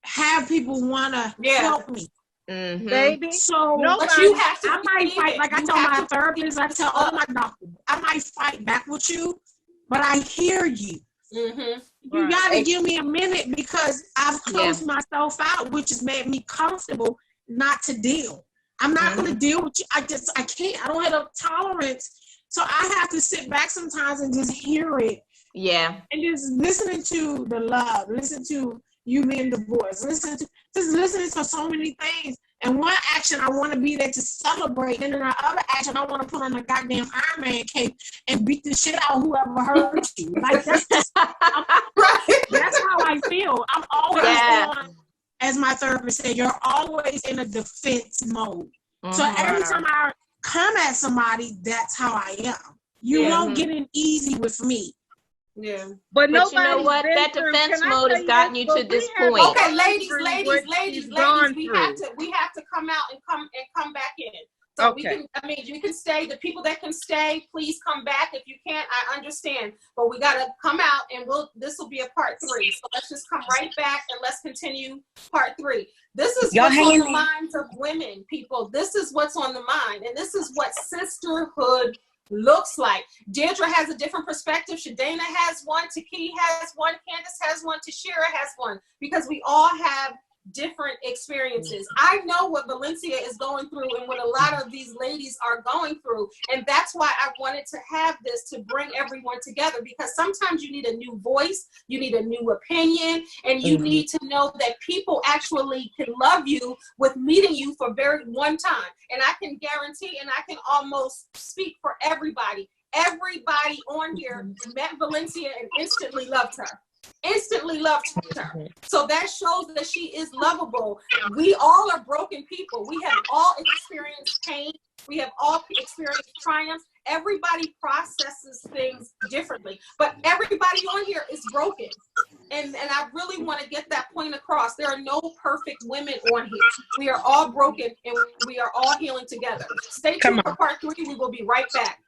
have people want to help me. Baby. So but you have to. I might fight, like I tell my therapist, I tell all my doctors, I might fight back with you, but I hear you. You gotta give me a minute because I've closed myself out, which has made me comfortable not to deal. I'm not gonna deal with you. I can't. I don't have a tolerance. So I have to sit back sometimes and just hear it. Yeah. And just listening to the love, listen to you being divorced, listening to so many things. And one action, I want to be there to celebrate. And then the other action, I want to put on a goddamn Iron Man cape and beat the shit out of whoever hurt you. Like, that's just, That's how I feel. I'm always Yeah. on, as my therapist said, you're always in a defense mode. So every time I come at somebody, that's how I am. You won't get in easy with me. Yeah. But you know what? That defense mode has gotten you to this point. Okay, ladies, we have to come out and come back in. So we can, you can stay. The people that can stay, please come back. If you can't, I understand. But we gotta come out, and this will be a part 3. So let's just come right back and let's continue part 3. This is what's on the minds of women, people. This is what's on the mind, and this is what sisterhood looks like. Deirdre has a different perspective. Shedana has one. Taki has one. Candis has one. Tishera has one, because we all have different experiences. I know what Valencia is going through and what a lot of these ladies are going through, and that's why I wanted to have this, to bring everyone together, because sometimes you need a new voice, you need a new opinion, and you need to know that people actually can love you with meeting you for one time. And I can guarantee, and I can almost speak for everybody on here met Valencia and instantly loved her. So that shows that she is lovable. We all are broken people. We have all experienced pain. We have all experienced triumph. Everybody processes things differently, but everybody on here is broken. And I really want to get that point across. There are no perfect women on here. We are all broken, and we are all healing together. Stay tuned for part 3. We will be right back.